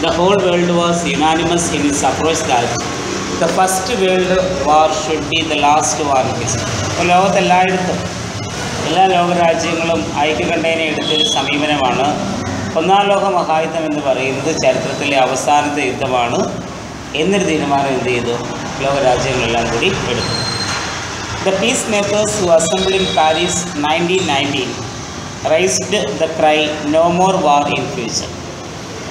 The whole world was unanimous in its approach that the first world war should be the last war in history. അപ്പോൾ ലോകത്തെല്ലായിടത്തും എല്ലാ ലോകരാജ്യങ്ങളും ഐക്യകണ്ഠേന എടുത്തൊരു സമീപനമാണ് ഒന്നാം ലോക മഹായുദ്ധം എന്ന് പറയുന്നത് ചരിത്രത്തിലെ അവസാനത്തെ യുദ്ധമാണ് എന്നൊരു തീരുമാനം എന്ത് ചെയ്തു ലോകരാജ്യങ്ങളെല്ലാം കൂടി എടുത്തു. The peacemakers who assembled in Paris 1919 raised the cry no more war in future.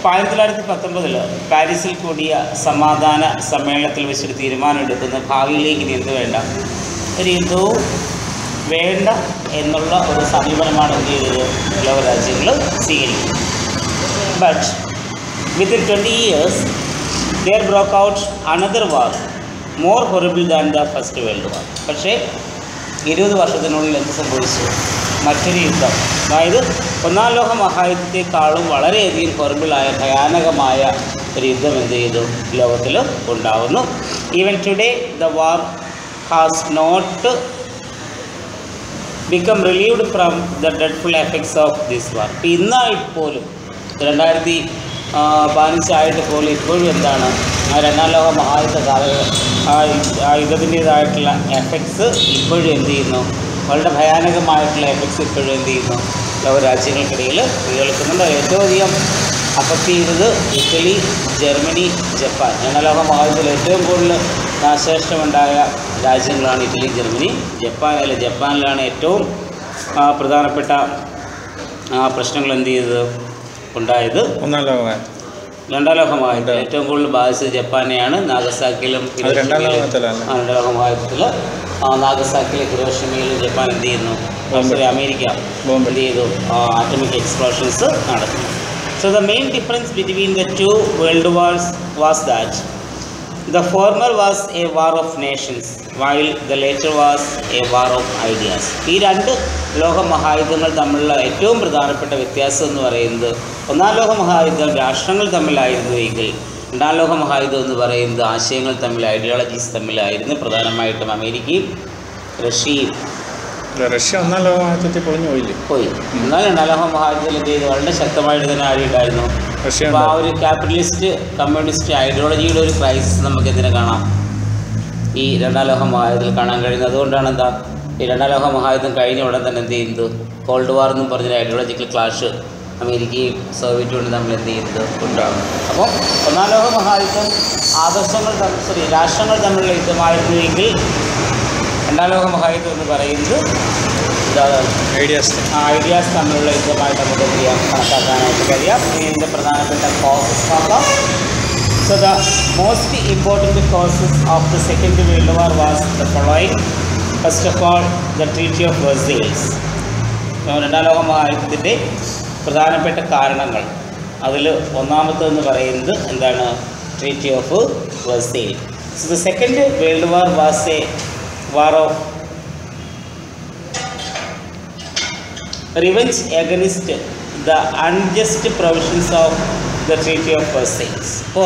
1919 പാരീസിൽ കൂടിയ സമാധാന സമ്മേളനത്തിൽ വെച്ചൊരു തീരുമാനം എടുക്കുന്ന ഭാവിയിലേക്ക് ഇനി എന്ത് വേണ്ട, ഒരു യുദ്ധവും വേണ്ട എന്നുള്ള ഒരു സമീപനമാണ് എന്ത് ചെയ്തത് ലോകരാജ്യങ്ങൾ സ്വീകരിക്കുന്നത്. But within 20 years there broke out another war more horrible than the first world war. പക്ഷേ 20 വർഷത്തിനുള്ളിൽ എന്ത് സംഭവിച്ചു? മറ്റൊരു യുദ്ധം, അതായത് ഒന്നാം ലോക മഹായുദ്ധത്തെക്കാളും വളരെയധികം ഹൊറിബിളായ ഭയാനകമായ ഒരു യുദ്ധം എന്ത് ചെയ്തു ലോകത്തിൽ ഉണ്ടാകുന്നു. Even today the war has not become relieved from the dreadful effects of this war. ഇന്നായിപ്പോലും 2015 പോലും ഇപ്പോഴും എന്താണ് രണ്ടാം ലോക മഹായുദ്ധ ആ യുദ്ധത്തിൻ്റേതായിട്ടുള്ള എഫക്ട്സ് ഇപ്പോഴും എന്ത് ചെയ്യുന്നു, വളരെ ഭയാനകമായിട്ടുള്ള എഫക്ട്സ് ഇപ്പോഴും എന്ത് ചെയ്യുന്നു ലോകരാജ്യങ്ങൾക്കിടയിൽ കേൾക്കുന്നുണ്ട്. ഏറ്റവും അധികം അഫക്റ്റ് ചെയ്തത് ഇറ്റലി, ജർമ്മനി, ജപ്പാൻ. രണ്ടാം ലോക മഹായുദ്ധത്തിൽ ഏറ്റവും കൂടുതൽ നാശനഷ്ടമുണ്ടായ രാജ്യങ്ങളാണ് ഇറ്റലി, ജർമ്മനി, ജപ്പാൻ. അല്ല, ജപ്പാനിലാണ് ഏറ്റവും പ്രധാനപ്പെട്ട പ്രശ്നങ്ങൾ എന്ത് ചെയ്തത് ഉണ്ടായത്. രണ്ടാം ലോക മഹായുദ്ധം ഏറ്റവും കൂടുതൽ ബാധിച്ചത് ജപ്പാനെയാണ്. നാഗസാക്കിയിലും രണ്ടാം ലോക മഹായുദ്ധത്തിൽ നാഗസാക്കിയിലും ഹിരോഷിമയിലും ജപ്പാൻ എന്ത് ചെയ്യുന്നു, അമേരിക്ക എന്ത് ചെയ്തു, ആറ്റമിക് എക്സ്പ്ലോഷൻസ് നടത്തുന്നു. So the main difference between the two world wars was that the former was a war of nations while the later was a war of ideas. ഈ രണ്ട് ലോക മഹായുദ്ധങ്ങൾ തമ്മിലുള്ള ഏറ്റവും പ്രധാനപ്പെട്ട വ്യത്യാസം എന്ന് പറയുന്നത് ഒന്നാം ലോക മഹായുദ്ധം രാഷ്ട്രങ്ങൾ തമ്മിലായിരുന്നു എങ്കിൽ രണ്ടാം ലോക മഹായുദ്ധം എന്ന് പറയുന്നത് ആശയങ്ങൾ തമ്മിൽ, ഐഡിയോളജീസ് തമ്മിലായിരുന്നു. പ്രധാനമായിട്ടും അമേരിക്കയും റഷ്യയും. റഷ്യ ഒന്നാം ലോക മഹായുദ്ധത്തിൽ പോയി. എന്നാൽ രണ്ടാം ലോക മഹായുദ്ധത്തിൽ എന്ത് ചെയ്തു, വളരെ ശക്തമായിട്ട് തന്നെ ആടിയുണ്ടായിരുന്നു. അപ്പോൾ ആ ഒരു ക്യാപിറ്റലിസ്റ്റ് കമ്മ്യൂണിസ്റ്റ് ഐഡിയോളജിയുടെ ഒരു ക്രൈസിസ് നമുക്ക് എന്തിനെ കാണാം, ഈ രണ്ടാം ലോക മഹായുദ്ധത്തിൽ കാണാൻ കഴിയുന്നത്. അതുകൊണ്ടാണ് എന്താ ഈ രണ്ടാം ലോക മഹായുദ്ധം കഴിഞ്ഞ ഉടൻ തന്നെ എന്ത് ചെയ്യുന്നത്, കോൾഡ് വാർ എന്നും പറഞ്ഞൊരു ഐഡിയോളജിക്കൽ ക്ലാഷ് അമേരിക്കയും സോവിയറ്റ് യൂണിയനും തമ്മിൽ എന്ത് ചെയ്യുന്നത് ഉണ്ടാകും. അപ്പോൾ ഒന്നാം ലോക മഹായുദ്ധം രാഷ്ട്രങ്ങൾ തമ്മിലുള്ള യുദ്ധമായിരുന്നുവെങ്കിൽ രണ്ടാം ലോക മഹായുദ്ധം എന്ന് പറയുന്നത് ഐഡിയാസ് തമ്മിലുള്ള യുദ്ധമായിട്ട് നമുക്ക് എന്ത് ചെയ്യാം, കണക്കാക്കാനായിട്ട് കഴിയാം. ഇതിൻ്റെ പ്രധാനപ്പെട്ട കോസസ് നോക്കാം. So the most important causes of the Second World War was the following. First of all, the Treaty of Versailles. രണ്ടാം ലോക മഹായുദ്ധത്തിൻ്റെ പ്രധാനപ്പെട്ട കാരണങ്ങൾ അതിൽ ഒന്നാമത്തെന്ന് പറയുന്നത് എന്താണ്, treaty of Versailles. So the Second World War was a war of revenge against the unjust provisions of the Treaty of Versailles. ഇപ്പോൾ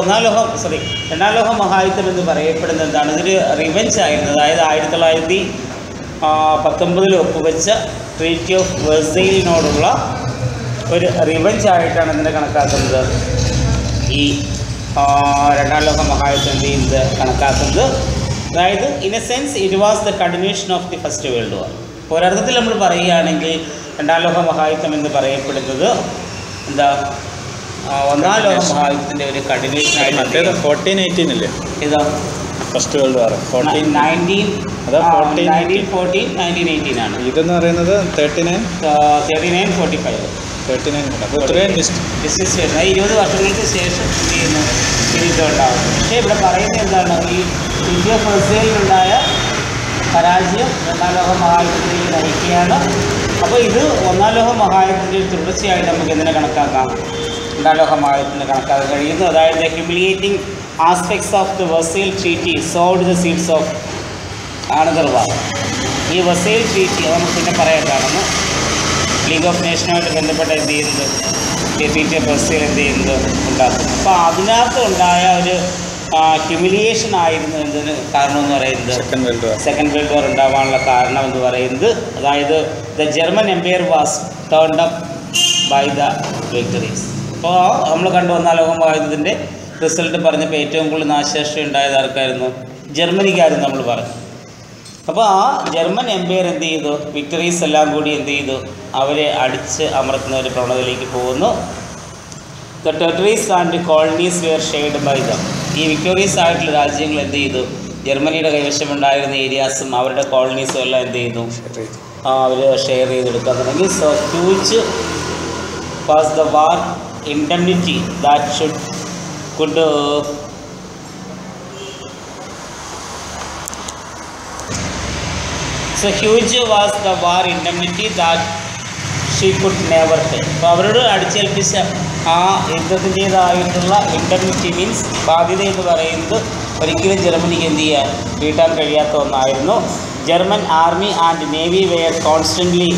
രണ്ടാം ലോക മഹായുദ്ധം എന്ന് പറയപ്പെടുന്നത് എന്താണ്, ഇതൊരു റിവെഞ്ച് ആയിരുന്നു. അതായത് 1919 ഒപ്പുവെച്ച ട്രീറ്റി ഓഫ് വെർസൈലിനോടുള്ള ഒരു റിവെഞ്ച് ആയിട്ടാണ് ഇതിനെ കണക്കാക്കുന്നത്. ഈ രണ്ടാം ലോക മഹായുദ്ധം എന്ത് ചെയ്യുന്നത് കണക്കാക്കുന്നത്. അതായത് in A sense it was the continuation of the first world war. ഇപ്പോൾ ഒരർത്ഥത്തിൽ നമ്മൾ പറയുകയാണെങ്കിൽ രണ്ടാം ലോക മഹായുദ്ധം എന്ന് പറയപ്പെടുന്നത് എന്താ, ഒന്നാം ലോക മഹായുദ്ധത്തിൻ്റെ ഒരു കണ്ടിന്യൂഷൻ ആയിട്ട്. 1418 അല്ലേ ഇതാ ഫസ്റ്റ് വേൾഡ് വാർ 1914-1918 ആണ്. ഇതെന്ന് പറയുന്നത് 39-45 ഡിസ്റ്റൻസ് വരുന്നത് 20 വർഷങ്ങൾക്ക് ശേഷം എന്ത് ചെയ്യുന്നു യുദ്ധം ഉണ്ടാകുന്നു. പക്ഷേ ഇവിടെ പറയുന്നത് എന്താണ്, ഈ ട്രീറ്റി ഓഫ് വെർസൈലിലുണ്ടായ പരാജയം രണ്ടാം ലോക മഹായുദ്ധത്തിലേക്ക് നയിക്കുകയാണ്. അപ്പോൾ ഇത് ഒന്നാം ലോക മഹായുദ്ധത്തിൻ്റെ തുടർച്ചയായിട്ട് നമുക്ക് എന്തിനെ കണക്കാക്കാം, രണ്ടാം ലോക മഹായുദ്ധത്തിന് കണക്കാക്കാൻ കഴിയുന്നു. അതായത് the humiliating aspects of the Versailles treaty sowed the seeds of another war. ഈ വെർസൈൽ ട്രീറ്റി നമുക്ക് പിന്നെ പറയാൻ കാണുന്നു. ലീഗ് ഓഫ് നേഷനുമായിട്ട് ബന്ധപ്പെട്ട് എന്ത് ചെയ്യുന്നത്, ട്രീറ്റി ഓഫ് വെർസൈൽ എന്ത് ചെയ്യുന്നത് ഉണ്ടാക്കും. അപ്പോൾ അതിനകത്ത് ഉണ്ടായ ഒരു ഹ്യൂമിലിയേഷൻ ആയിരുന്നു എന്തിന് കാരണം എന്ന് പറയുന്നത്, സെക്കൻഡ് വേൾഡ് വാർ ഉണ്ടാവാനുള്ള കാരണം എന്ന് പറയുന്നത്. അതായത് the German empire was turned up by the victories. അപ്പോൾ നമ്മൾ കണ്ടു ഒന്നാം ലോക മഹായുദ്ധത്തിൻ്റെ റിസൾട്ട് പറഞ്ഞപ്പോൾ ഏറ്റവും കൂടുതൽ നാശനഷ്ടം ഉണ്ടായത് ആർക്കായിരുന്നു? ജർമ്മനിക്കായിരുന്നു നമ്മൾ പറഞ്ഞു. അപ്പോൾ ആ ജർമ്മൻ എംപയർ എന്ത് ചെയ്തു? വിക്ടറീസ് എല്ലാം കൂടി എന്ത് ചെയ്തു? അവരെ അടിച്ച് അമർത്തുന്ന ഒരു പ്രവണതയിലേക്ക് പോകുന്നു. The territories and colonies were shared by them. ഈ വിക്ടോറിയസ് ആയിട്ടുള്ള രാജ്യങ്ങൾ എന്ത് ചെയ്തു? ജർമ്മനിയുടെ കൈവശമുണ്ടായിരുന്ന ഏരിയാസും അവരുടെ കോളനീസും എല്ലാം എന്ത് ചെയ്തു? അവർ ഷെയർ ചെയ്തെടുക്കാൻ തുടങ്ങി. So huge was the war indemnity that could so huge was the war indemnity that she could never pay. അപ്പോൾ അവരോട് അടിച്ചേൽപ്പിച്ച ആ യുദ്ധത്തിൻ്റേതായിട്ടുള്ള ഇൻഡെംനിറ്റി മീൻസ് ബാധ്യത എന്ന് പറയുന്നത് ഒരിക്കലും ജർമ്മനിക്ക് എന്ത് ചെയ്യാൻ വീട്ടാൻ കഴിയാത്ത ഒന്നായിരുന്നു. German army and navy were constantly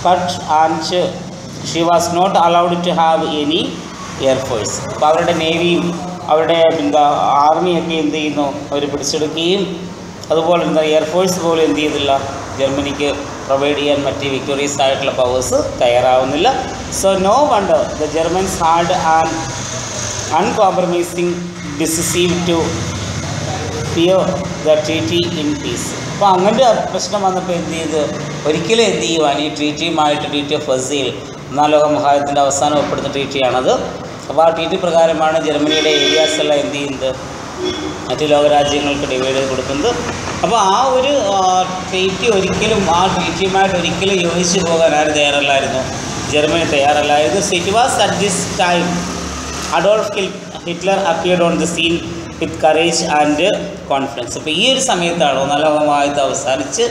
cut and she was not allowed to have any air force. അപ്പോൾ അവരുടെ നേവിയും അവരുടെ ആർമിയൊക്കെ എന്ത് ചെയ്യുന്നു? അവർ പിടിച്ചെടുക്കുകയും അതുപോലെ എയർഫോഴ്സ് പോലും എന്ത് ചെയ്തില്ല? ജർമ്മനിക്ക് പ്രൊവൈഡ് ചെയ്യാൻ മറ്റ് വിക്ടോറിയസ് ആയിട്ടുള്ള പവേഴ്സ് തയ്യാറാവുന്നില്ല. So no wonder the Germans had an uncompromising decisive to fear the treaty in peace. അപ്പോൾ അങ്ങനത്തെ പ്രശ്നം വന്നപ്പോൾ എന്ത് ചെയ്ത് ഒരിക്കലും എന്ത് ചെയ്യുവാൻ ഈ ട്രീറ്റിയുമായിട്ട് ട്രീറ്റി ഓഫ് വെർസൈൽ ഒന്നാം ലോക മഹായുദ്ധത്തിൻ്റെ അവസാനം ഉൾപ്പെടുന്ന ട്രീറ്റിയാണത്. അപ്പോൾ ആ ട്രീറ്റി പ്രകാരമാണ് ജർമ്മനിയുടെ ഏരിയാസ് എല്ലാം എന്ത് ചെയ്യുന്നത്? മറ്റ് ലോകരാജ്യങ്ങൾക്ക് ഡിവൈഡ് ചെയ്ത് കൊടുക്കുന്നത്. അപ്പോൾ ആ ഒരു ട്രീറ്റി ഒരിക്കലും ആ ട്രീറ്റിയുമായിട്ട് ഒരിക്കലും യോജിച്ച് പോകാൻ ആരും തയ്യാറല്ലായിരുന്നു? ജർമ്മനി തയ്യാറല്ലായിരുന്നു. So it was at this time Adolf Hitler appeared on the scene with courage and confidence. അപ്പോൾ ഈ ഒരു സമയത്താണ് ഒന്നാം ലോക മഹായുദ്ധം അവസാനിച്ച്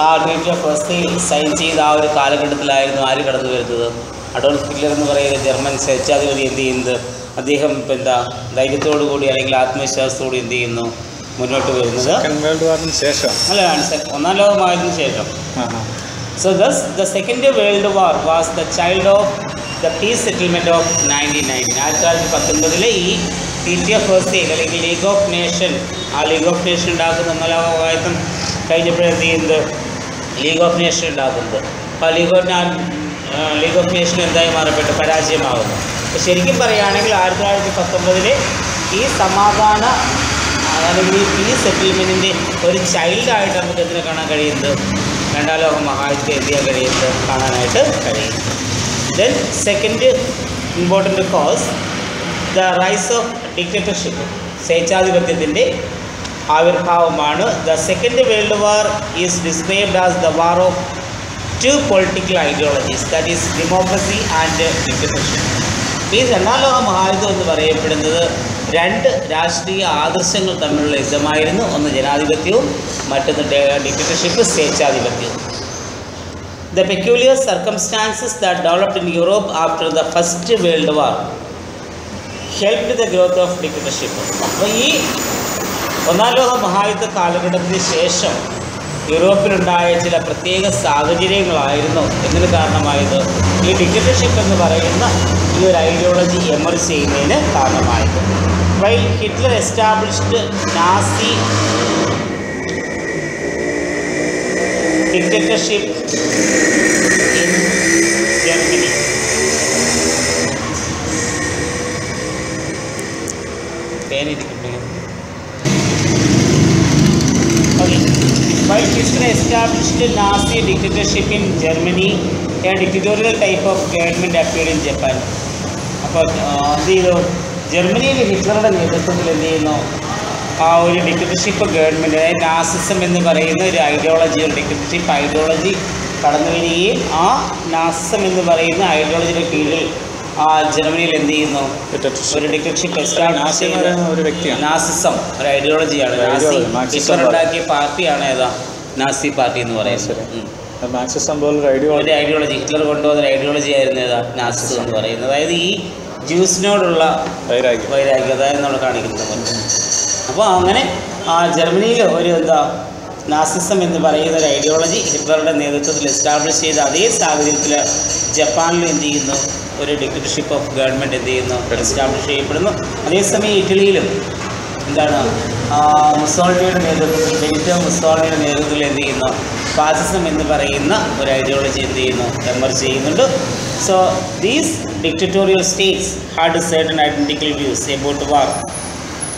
ആ ട്രീറ്റി ഓഫ് വെർസൈൽ സൈൻ ചെയ്ത ആ ഒരു കാലഘട്ടത്തിലായിരുന്നു ആര് കടന്നു വരുന്നത്? അഡോൾഫ് ഹിറ്റ്ലർ എന്ന് പറയുന്ന ജർമ്മൻ സ്വേച്ഛാധിപതി എന്ത് ചെയ്യുന്നത്? അദ്ദേഹം ധൈര്യത്തോടു കൂടി അല്ലെങ്കിൽ ആത്മവിശ്വാസത്തോടെ എന്ത് ചെയ്യുന്നു? മുന്നോട്ട് വരുന്നത്. വേൾഡ് വാറിന് ശേഷം അല്ല, ഒന്നാം ലോക മഹായുദ്ധത്തിന് ശേഷം. So thus the second world War was the child of the peace settlement of 1919. 1919 ഈ ട്രീറ്റി ഓഫ് വെർസൈൽ അല്ലെങ്കിൽ ലീഗ് ഓഫ് നേഷൻ, ആ ലീഗ് ഓഫ് നേഷൻ ഉണ്ടാക്കുന്ന ഒന്നാം ലോക മഹായുദ്ധം കഴിഞ്ഞപ്പോഴെന്ത് ചെയ്യുന്നത്? ലീഗ് ഓഫ് നേഷൻ ഉണ്ടാക്കുന്നത്. അപ്പോൾ ലീഗ് ഓഫ് നേഷൻ എന്തായി മാറപ്പെട്ടു? പരാജയമാകുന്നു. അപ്പോൾ ശരിക്കും പറയുകയാണെങ്കിൽ 1919 ഈ സമാധാന അല്ലെങ്കിൽ ഈ പീസ് സെറ്റിൽമെൻറ്റിൻ്റെ ഒരു ചൈൽഡായിട്ട് നമുക്ക് എന്തിനെ കാണാൻ കഴിയുന്നത്? രണ്ടാം ലോക മഹായുദ്ധത്തെ എന്ത് ചെയ്യാൻ കഴിയുന്നത്? കാണാനായിട്ട് കഴിയും. Then second important cause the rise of dictatorship, സ്വേച്ഛാധിപത്യത്തിൻ്റെ ആവിർഭാവമാണ്. The second world war is described as the war of two political ideologies, that is democracy and dictatorship. ഈ രണ്ടാം ലോക മഹായുദ്ധം എന്ന് പറയപ്പെടുന്നത് രണ്ട് രാഷ്ട്രീയ ആദർശങ്ങൾ തമ്മിലുള്ള യുദ്ധമായിരുന്നു. ഒന്ന് ജനാധിപത്യവും മറ്റൊന്ന് ഡിക്റ്റേറ്റർഷിപ്പ്, സ്വേച്ഛാധിപത്യവും. The peculiar circumstances that developed in Europe after the first world war helped the growth of dictatorship. അപ്പോൾ ഈ ഒന്നാം ലോക മഹായുദ്ധ കാലഘട്ടത്തിന് ശേഷം യൂറോപ്പിലുണ്ടായ ചില പ്രത്യേക സാഹചര്യങ്ങളായിരുന്നു എന്നതിന് കാരണമായത് ഈ ഡിക്റ്റേറ്റർഷിപ്പ് എന്ന് പറയുന്ന ഈ ഒരു ഐഡിയോളജി എമർജ് ചെയ്യുന്നതിന് കാരണമായത്. While Hitler established Nazi dictatorship in Germany. While Hitler established Nazi dictatorship in Germany, a dictatorial type of government appeared in Japan. അപ്പോൾ എന്ത് ചെയ്തു? ജർമ്മനിയിൽ ഹിറ്റ്ലറുടെ നേതൃത്വത്തിൽ എന്ത് ചെയ്യുന്നു? ആ ഒരു ഡിക്റ്റേറ്റർഷിപ്പ് ഗവൺമെൻറ്, അതായത് നാസിസം എന്ന് പറയുന്ന ഒരു ഐഡിയോളജി, ഒരു ഡിക്റ്റേറ്റർഷിപ്പ് ഐഡിയോളജി കടന്നു വരികയും ആ നാസിസം എന്ന് പറയുന്ന ഐഡിയോളജിയുടെ കീഴിൽ ജർമ്മനിയിൽ എന്ത് ചെയ്യുന്നു? ഒരു ഡിക്റ്റേറ്റർഷിപ്പ് എസ്റ്റാബ്ലിഷ് ചെയ്യുന്ന ഒരു വ്യക്തിയാണ്. നാസിസം ഒരു ഐഡിയോളജിയാണ്. ഹിറ്റ്ലർ ഉണ്ടാക്കിയ പാർട്ടിയാണ് ഏതാ? നാസി പാർട്ടി എന്ന് പറയുന്നത്. മാർക്സിസം പോലൊരു ഐഡിയോളജി ഹിറ്റ്ലർ കൊണ്ടുവന്ന ഐഡിയോളജി ആയിരുന്നു ഏതാ? നാസിസം എന്ന് പറയുന്നത്. അതായത് ഈ ജ്യൂസിനോടുള്ള വൈരാഗ്യത നമ്മൾ കാണിക്കുന്നത്. അപ്പോൾ അങ്ങനെ ജർമ്മനിയിൽ ഒരു നാസിസം എന്ന് പറയുന്ന ഒരു ഐഡിയോളജി ഹിറ്റ്ലറുടെ നേതൃത്വത്തിൽ എസ്റ്റാബ്ലിഷ് ചെയ്ത അതേ സാഹചര്യത്തിൽ ജപ്പാനിൽ എന്ത് ചെയ്യുന്നു? ഒരു ഡിക്റ്റേറ്റർഷിപ്പ് ഓഫ് ഗവൺമെൻറ് എന്ത് ചെയ്യുന്നു? എസ്റ്റാബ്ലിഷ് ചെയ്യപ്പെടുന്നു. അതേസമയം ഇറ്റലിയിലും മുസോളിനിയുടെ നേതൃത്വത്തിൽ, ബെനിറ്റോ മുസോളിനിയുടെ നേതൃത്വത്തിൽ എന്ത് ചെയ്യുന്നു? ഫാസിസം എന്ന് പറയുന്ന ഒരു ഐഡിയോളജി എന്ത് ചെയ്യുന്നു, എമർജ് ചെയ്യുന്നുണ്ട്. So these dictatorial States had certain identical views about war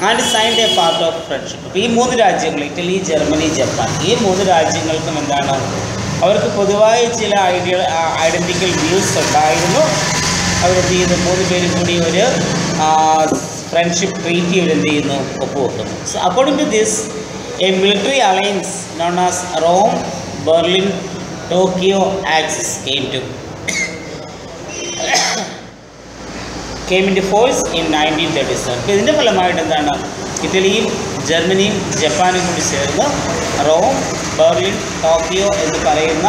and signed A part of friendship. അപ്പോൾ ഈ 3 രാജ്യങ്ങൾ, ഇറ്റലി, ജർമ്മനി, ജപ്പാൻ, ഈ 3 രാജ്യങ്ങൾക്കും എന്താണ്, അവർക്ക് പൊതുവായ ചില ഐഡന്റിക്കൽ വ്യൂസ് ഉണ്ടായിരുന്നു. അവരെന്ത് ചെയ്യുന്നു, 3 പേരും കൂടി ഒരു ഫ്രണ്ട്ഷിപ്പ് ട്രീറ്റി അവരെന്ത് ചെയ്യുന്നു, ഒപ്പുവെക്കുന്നു. So according to this, a military alliance known as Rome, Berlin, Tokyo axis came into force in 1937. അപ്പോൾ ഇതിൻ്റെ ഫലമായിട്ട് എന്താണ്, ഇറ്റലിയും ജർമ്മനിയും ജപ്പാനും കൂടി ചേർന്ന് റോം, ബെർലിൻ, ടോക്കിയോ എന്ന് പറയുന്ന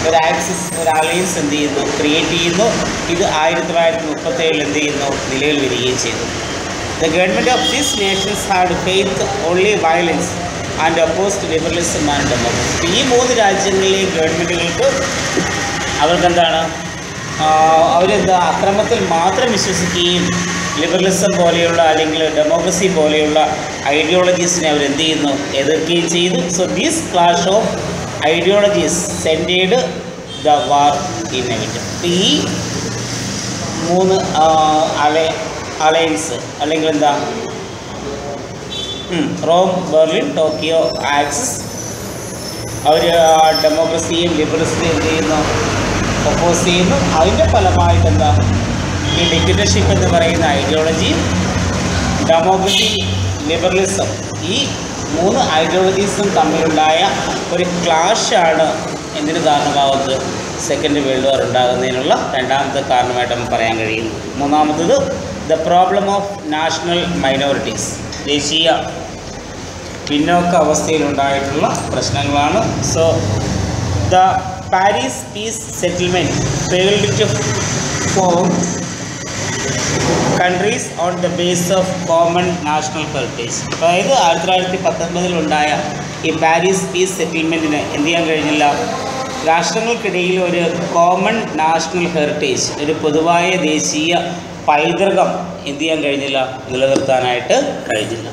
ഒരു ആക്സിസ്, ഒരു അലയൻസ് എന്ത് ചെയ്യുന്നു, ക്രിയേറ്റ് ചെയ്യുന്നു. ഇത് 1937 എന്ത് ചെയ്യുന്നു, നിലവിൽ വരികയും ചെയ്തു. The government of these nations had faced only violence and opposed liberalism and democracy. ഈ 3 രാജ്യങ്ങളിലെ ഗവൺമെൻറ്റുകൾക്ക് അവർക്കെന്താണ്, അവരെന്താ അക്രമത്തിൽ മാത്രം വിശ്വസിക്കുകയും ലിബറലിസം പോലെയുള്ള അല്ലെങ്കിൽ ഡെമോക്രസി പോലെയുള്ള ഐഡിയോളജീസിനെ അവരെന്ത് ചെയ്യുന്നു, എതിർക്കുകയും ചെയ്തു. So these clash of ideologies scented the war inevitable. ഈ 3 അലയൻസ് അല്ലെങ്കിൽ എന്താ, റോം, ബെർലിൻ, ടോക്കിയോ ആക്സിസ്, അവർ ഡെമോക്രസിയും ലിബറലിസത്തെയും എന്ത് ചെയ്യുന്നു, ഒപ്പോസ് ചെയ്യുന്നു. അതിൻ്റെ ഫലമായിട്ട് എന്താ, ഈ ഡിക്റ്റേറ്റർഷിപ്പ് എന്ന് പറയുന്ന ഐഡിയോളജിയും ഡെമോക്രസി, ലിബറലിസം, ഈ 3 ഐഡിയോളജീസും തമ്മിലുണ്ടായ ഒരു ക്ലാഷാണ് എന്തിന് കാരണമാവുന്നത്, സെക്കൻഡ് വേൾഡ് വാർ ഉണ്ടാകുന്നതിനുള്ള 2ാമത്തെ കാരണമായിട്ട് നമുക്ക് പറയാൻ കഴിയും. 3ാമത്തത് the problem of national minorities, ദേശീയ പിന്നോക്ക അവസ്ഥയിലുണ്ടായിട്ടുള്ള പ്രശ്നങ്ങളാണ്. So the Paris peace settlement failed to form countries on the basis of common national heritage. അതായത് 1919 ഈ പാരീസ് പീസ് സെറ്റിൽമെൻറ്റിന് എന്ത് ചെയ്യാൻ കഴിഞ്ഞില്ല, രാഷ്ട്രങ്ങൾക്കിടയിൽ ഒരു കോമൺ നാഷണൽ ഹെറിറ്റേജ്, ഒരു പൊതുവായ ദേശീയ പൈതൃകം എന്ത് ചെയ്യാൻ കഴിഞ്ഞില്ല, നിലനിർത്താനായിട്ട് കഴിഞ്ഞില്ല.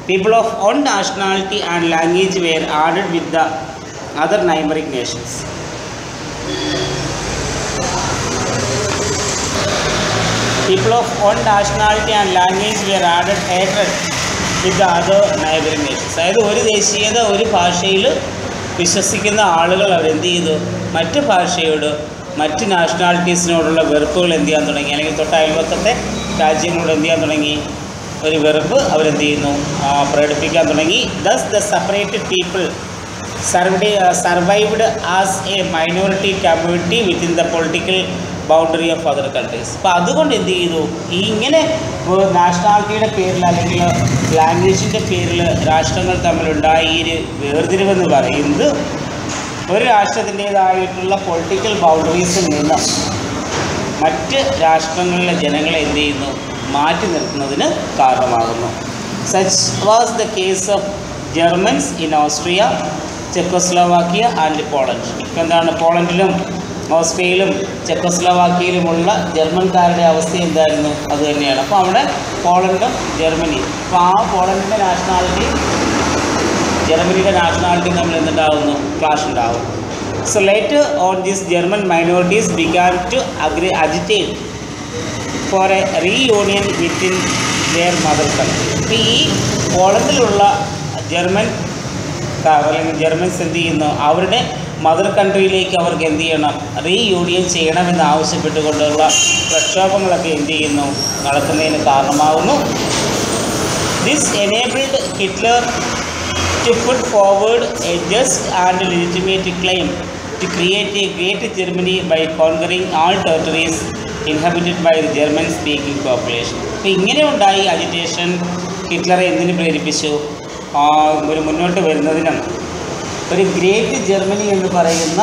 People of one nationality and language were added with the other neighbouring nations. People of one nationality and language were added hatred with the other neighboring nations. അതായത് ഒരു ദേശീയത, ഒരു ഭാഷയിൽ വിശ്വസിക്കുന്ന ആളുകൾ അവരെന്ത് ചെയ്തു, മറ്റ് ഭാഷയോട്, മറ്റ് നാഷണാലിറ്റീസിനോടുള്ള വെറുപ്പുകൾ എന്ത് ചെയ്യാൻ തുടങ്ങി, അല്ലെങ്കിൽ തൊട്ട അയൽവക്കത്തെ രാജ്യങ്ങളോട് എന്ത് ചെയ്യാൻ തുടങ്ങി, ഒരു വെറുപ്പ് അവരെന്ത് ചെയ്യുന്നു, പ്രകടിപ്പിക്കാൻ തുടങ്ങി. Thus the separated people survived as a minority community within the political boundary of other countries. അപ്പോൾ അതുകൊണ്ട് എന്ത് ചെയ്തു, ഈ ഇങ്ങനെ നാഷണാലിറ്റിയുടെ പേരിൽ അല്ലെങ്കിൽ ലാംഗ്വേജിൻ്റെ പേരിൽ രാഷ്ട്രങ്ങൾ തമ്മിലുണ്ടായ ഈ ഒരു വേർതിരിവെന്ന് പറയുന്നത് ഒരു രാഷ്ട്രത്തിൻ്റേതായിട്ടുള്ള പൊളിറ്റിക്കൽ ബൗണ്ടറീസിൽ നിന്ന് മറ്റ് രാഷ്ട്രങ്ങളിലെ ജനങ്ങളെ എന്ത് ചെയ്യുന്നു, മാറ്റി നിർത്തുന്നതിന് കാരണമാകുന്നു. Such was the case of Germans in Austria, Czechoslovakia and Poland. ഇപ്പം എന്താണ്, പോളണ്ടിലും ഓസ്ട്രിയയിലും ചെക്കോസ്ലോവാക്കിയയിലുമുള്ള ജർമ്മൻകാരുടെ അവസ്ഥ എന്തായിരുന്നു, അത് തന്നെയാണ്. അപ്പോൾ അവിടെ പോളണ്ടും ജർമ്മനിയും, അപ്പോൾ ആ പോളണ്ടിൻ്റെ നാഷണാലിറ്റി ജർമ്മനിയുടെ നാഷണാലിറ്റിയും തമ്മിൽ എന്തുണ്ടാകുന്നു, ക്ലാഷ് ഉണ്ടാകും. So later on these German minorities began to agitate for a reunion within their mother country. അപ്പോൾ ഈ പോളണ്ടിലുള്ള അല്ലെങ്കിൽ ജർമ്മൻസ് എന്ത് ചെയ്യുന്നു, അവരുടെ മദർ കൺട്രിയിലേക്ക് അവർക്ക് എന്ത് ചെയ്യണം, റീയൂണിയൻ ചെയ്യണമെന്ന് ആവശ്യപ്പെട്ടുകൊണ്ടുള്ള പ്രക്ഷോഭങ്ങളൊക്കെ എന്ത് ചെയ്യുന്നു, നടക്കുന്നതിന് കാരണമാകുന്നു. This enabled Hitler to put forward a just and legitimate claim to create a great Germany by conquering all territories inhabited by the German speaking population. അപ്പോൾ ഇങ്ങനെ ഉണ്ടായി അജിറ്റേഷൻ ഹിറ്റ്ലറെ എന്തിനു പ്രേരിപ്പിച്ചു, ഒരു മുന്നോട്ട് വരുന്നതിനും ഒരു ഗ്രേറ്റ് ജർമ്മനി എന്ന് പറയുന്ന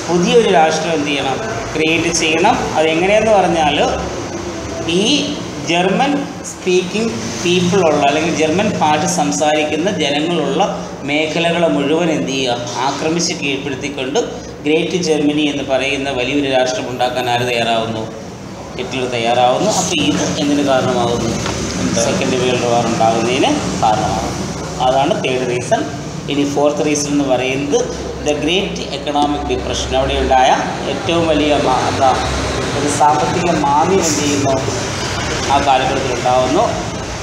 പുതിയൊരു രാഷ്ട്രം എന്ത് ചെയ്യണം, ക്രിയേറ്റ് ചെയ്യണം. അതെങ്ങനെയെന്ന് പറഞ്ഞാൽ ഈ ജർമ്മൻ സ്പീക്കിംഗ് പീപ്പിളുള്ള അല്ലെങ്കിൽ ജർമ്മൻ ഭാഷ സംസാരിക്കുന്ന ജനങ്ങളുള്ള മേഖലകളെ മുഴുവൻ എന്ത് ചെയ്യുക, ആക്രമിച്ച് കീഴ്പ്പെടുത്തിക്കൊണ്ട് ഗ്രേറ്റ് ജർമ്മനി എന്ന് പറയുന്ന വലിയൊരു രാഷ്ട്രം ഉണ്ടാക്കാൻ ആര് തയ്യാറാവുന്നു, ഹിറ്റ്ലർ തയ്യാറാവുന്നു. അപ്പോൾ ഇത് എന്തിന് കാരണമാകുന്നു, സെക്കൻഡ് വേൾഡ് വാർ ഉണ്ടാകുന്നതിന് കാരണമാകുന്നു. അതാണ് തേർഡ് റീസൺ. ഇനി ഫോർത്ത് റീസൺ എന്ന് പറയുന്നത് ദ ഗ്രേറ്റ് എക്കണോമിക് ഡിപ്രഷൻ, അവിടെ ഉണ്ടായ ഏറ്റവും വലിയ ഒരു സാമ്പത്തിക മാന്ദ്യം എന്ത് ചെയ്യുന്നു, ആ കാലഘട്ടത്തിൽ ഉണ്ടാകുന്നു.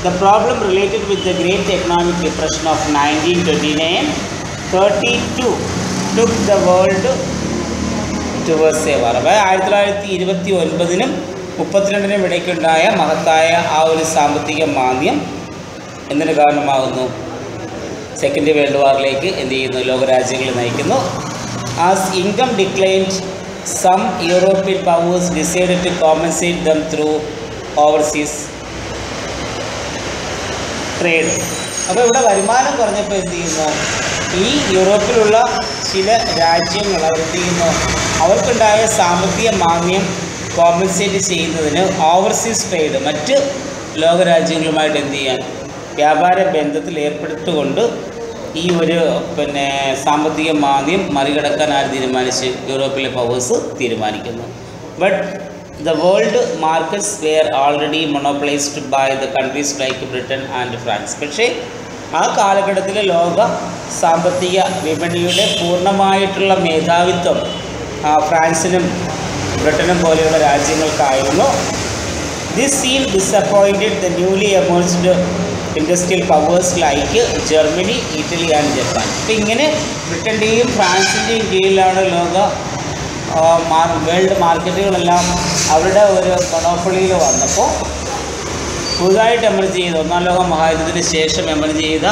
The problem related with the great economic depression of 1929-32 took the world towards a war. അപ്പോൾ 1929-നും 32-നും ഇടയ്ക്കുണ്ടായ മഹത്തായ ആ ഒരു സാമ്പത്തിക മാന്ദ്യം എന്തിന് കാരണമാകുന്നു? സെക്കൻഡ് വേൾഡ് വാറിലേക്ക് എന്ത് ചെയ്യുന്നു, ലോകരാജ്യങ്ങളെ നയിക്കുന്നു. As income declined, some European powers decided to compensate them through overseas trade. അപ്പോൾ ഇവിടെ വരുമാനം കുറഞ്ഞപ്പോൾ എന്ത് ചെയ്യുന്നു, ഈ യൂറോപ്പിലുള്ള ചില രാജ്യങ്ങൾ അവരെന്ത് ചെയ്യുന്നു, അവർക്കുണ്ടായ സാമ്പത്തിക മാന്ദ്യം കോമ്പൻസേറ്റ് ചെയ്യുന്നതിന് ഓവർസീസ് ട്രേഡ്, മറ്റ് ലോകരാജ്യങ്ങളുമായിട്ട് എന്ത് ചെയ്യാൻ, വ്യാപാര ബന്ധത്തിൽ ഏർപ്പെടുത്തുകൊണ്ട് ഈ ഒരു സാമ്പത്തിക മാന്ദ്യം മറികടക്കാൻ ആര് തീരുമാനിച്ച്? യൂറോപ്പിലെ പവേഴ്സ് തീരുമാനിക്കുന്നു. But the world markets were already monopolized by the countries like Britain and France. പക്ഷേ ആ കാലഘട്ടത്തിൽ ലോക സാമ്പത്തിക വിപണിയുടെ പൂർണ്ണമായിട്ടുള്ള മേധാവിത്വം ഫ്രാൻസിനും ബ്രിട്ടനും പോലെയുള്ള രാജ്യങ്ങൾക്കായിരുന്നു. This seemed disappointed the newly emerged industrial powers like Germany, Italy and Japan. അപ്പോൾ ഇങ്ങനെ ബ്രിട്ടൻ്റെയും ഫ്രാൻസിൻ്റെയും കീഴിലാണ് വേൾഡ് മാർക്കറ്റുകളെല്ലാം അവരുടെ ഒരു മൊണോപ്പൊളിയിൽ വന്നപ്പോൾ പുതുതായിട്ട് എമർജ് ചെയ്ത, ഒന്നാം ലോക മഹായുദ്ധത്തിന് ശേഷം എമർജ് ചെയ്ത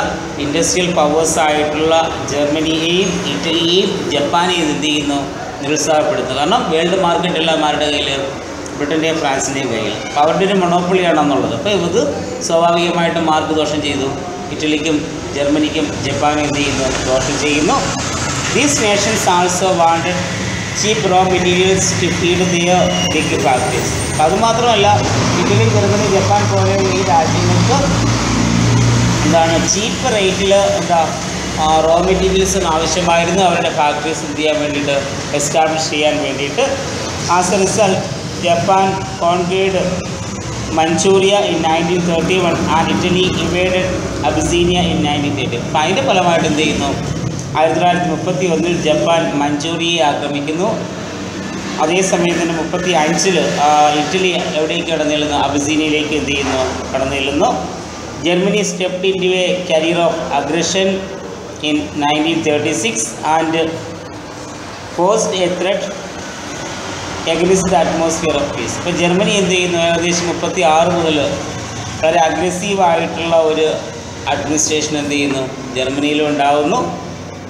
ഇൻഡസ്ട്രിയൽ പവേഴ്സായിട്ടുള്ള ജർമ്മനിയെയും ഇറ്റലിയെയും ജപ്പാനെയും എന്ത് ചെയ്യുന്നു, നിരുത്സാഹപ്പെടുത്തുന്നു. കാരണം വേൾഡ് മാർക്കറ്റ് എല്ലാം ആരുടെ കയ്യിൽ? ബ്രിട്ടൻ്റെയും ഫ്രാൻസിൻ്റെയും കയ്യിൽ. അപ്പോൾ അവരുടെ ഒരു മൊണോപ്പൊളിയാണെന്നുള്ളത്. അപ്പോൾ ഇത് സ്വാഭാവികമായിട്ടും മാർക്ക് ദോഷം ചെയ്തു. ഇറ്റലിക്കും ജർമ്മനിക്കും ജപ്പാനും എന്ത് ചെയ്യുന്നു, ദോഷം ചെയ്യുന്നു. These nations also wanted cheap raw materials to feed their big factories. അപ്പം അതുമാത്രമല്ല, ഇറ്റലി, ജർമ്മനി, ജപ്പാൻ പോലെയുള്ള ഈ രാജ്യങ്ങൾക്ക് ചീപ്പ് റേറ്റിൽ റോ മെറ്റീരിയൽസിന് ആവശ്യമായിരുന്നു അവരുടെ ഫാക്ടറീസ് എന്ത് ചെയ്യാൻ വേണ്ടിയിട്ട്, എസ്റ്റാബ്ലിഷ് ചെയ്യാൻ വേണ്ടിയിട്ട്. As a result Japan conquered Manchuria in 1931 and Italy invaded Abyssinia in 1930. അപ്പം അതിൻ്റെ ഫലമായിട്ട് എന്ത് ചെയ്യുന്നു, 1931 ജപ്പാൻ മഞ്ചൂരിയയെ ആക്രമിക്കുന്നു. അതേസമയം തന്നെ 1935 ഇറ്റലി എവിടേക്ക് കടന്നുചെല്ലുന്നു, അബിസീനിയയിലേക്ക് എന്ത് ചെയ്യുന്നു, കടന്നുചെല്ലുന്നു. Germany stepped into a career of aggression in 1936 and posed a threat against the atmosphere of peace. ഇപ്പോൾ ജർമ്മനി എന്ത് ചെയ്യുന്നു, ഏകദേശം 1936 മുതൽ വളരെ അഗ്രസീവായിട്ടുള്ള ഒരു അഡ്മിനിസ്ട്രേഷൻ എന്ത് ചെയ്യുന്നു, ജർമ്മനിയിലും ഉണ്ടാകുന്നു.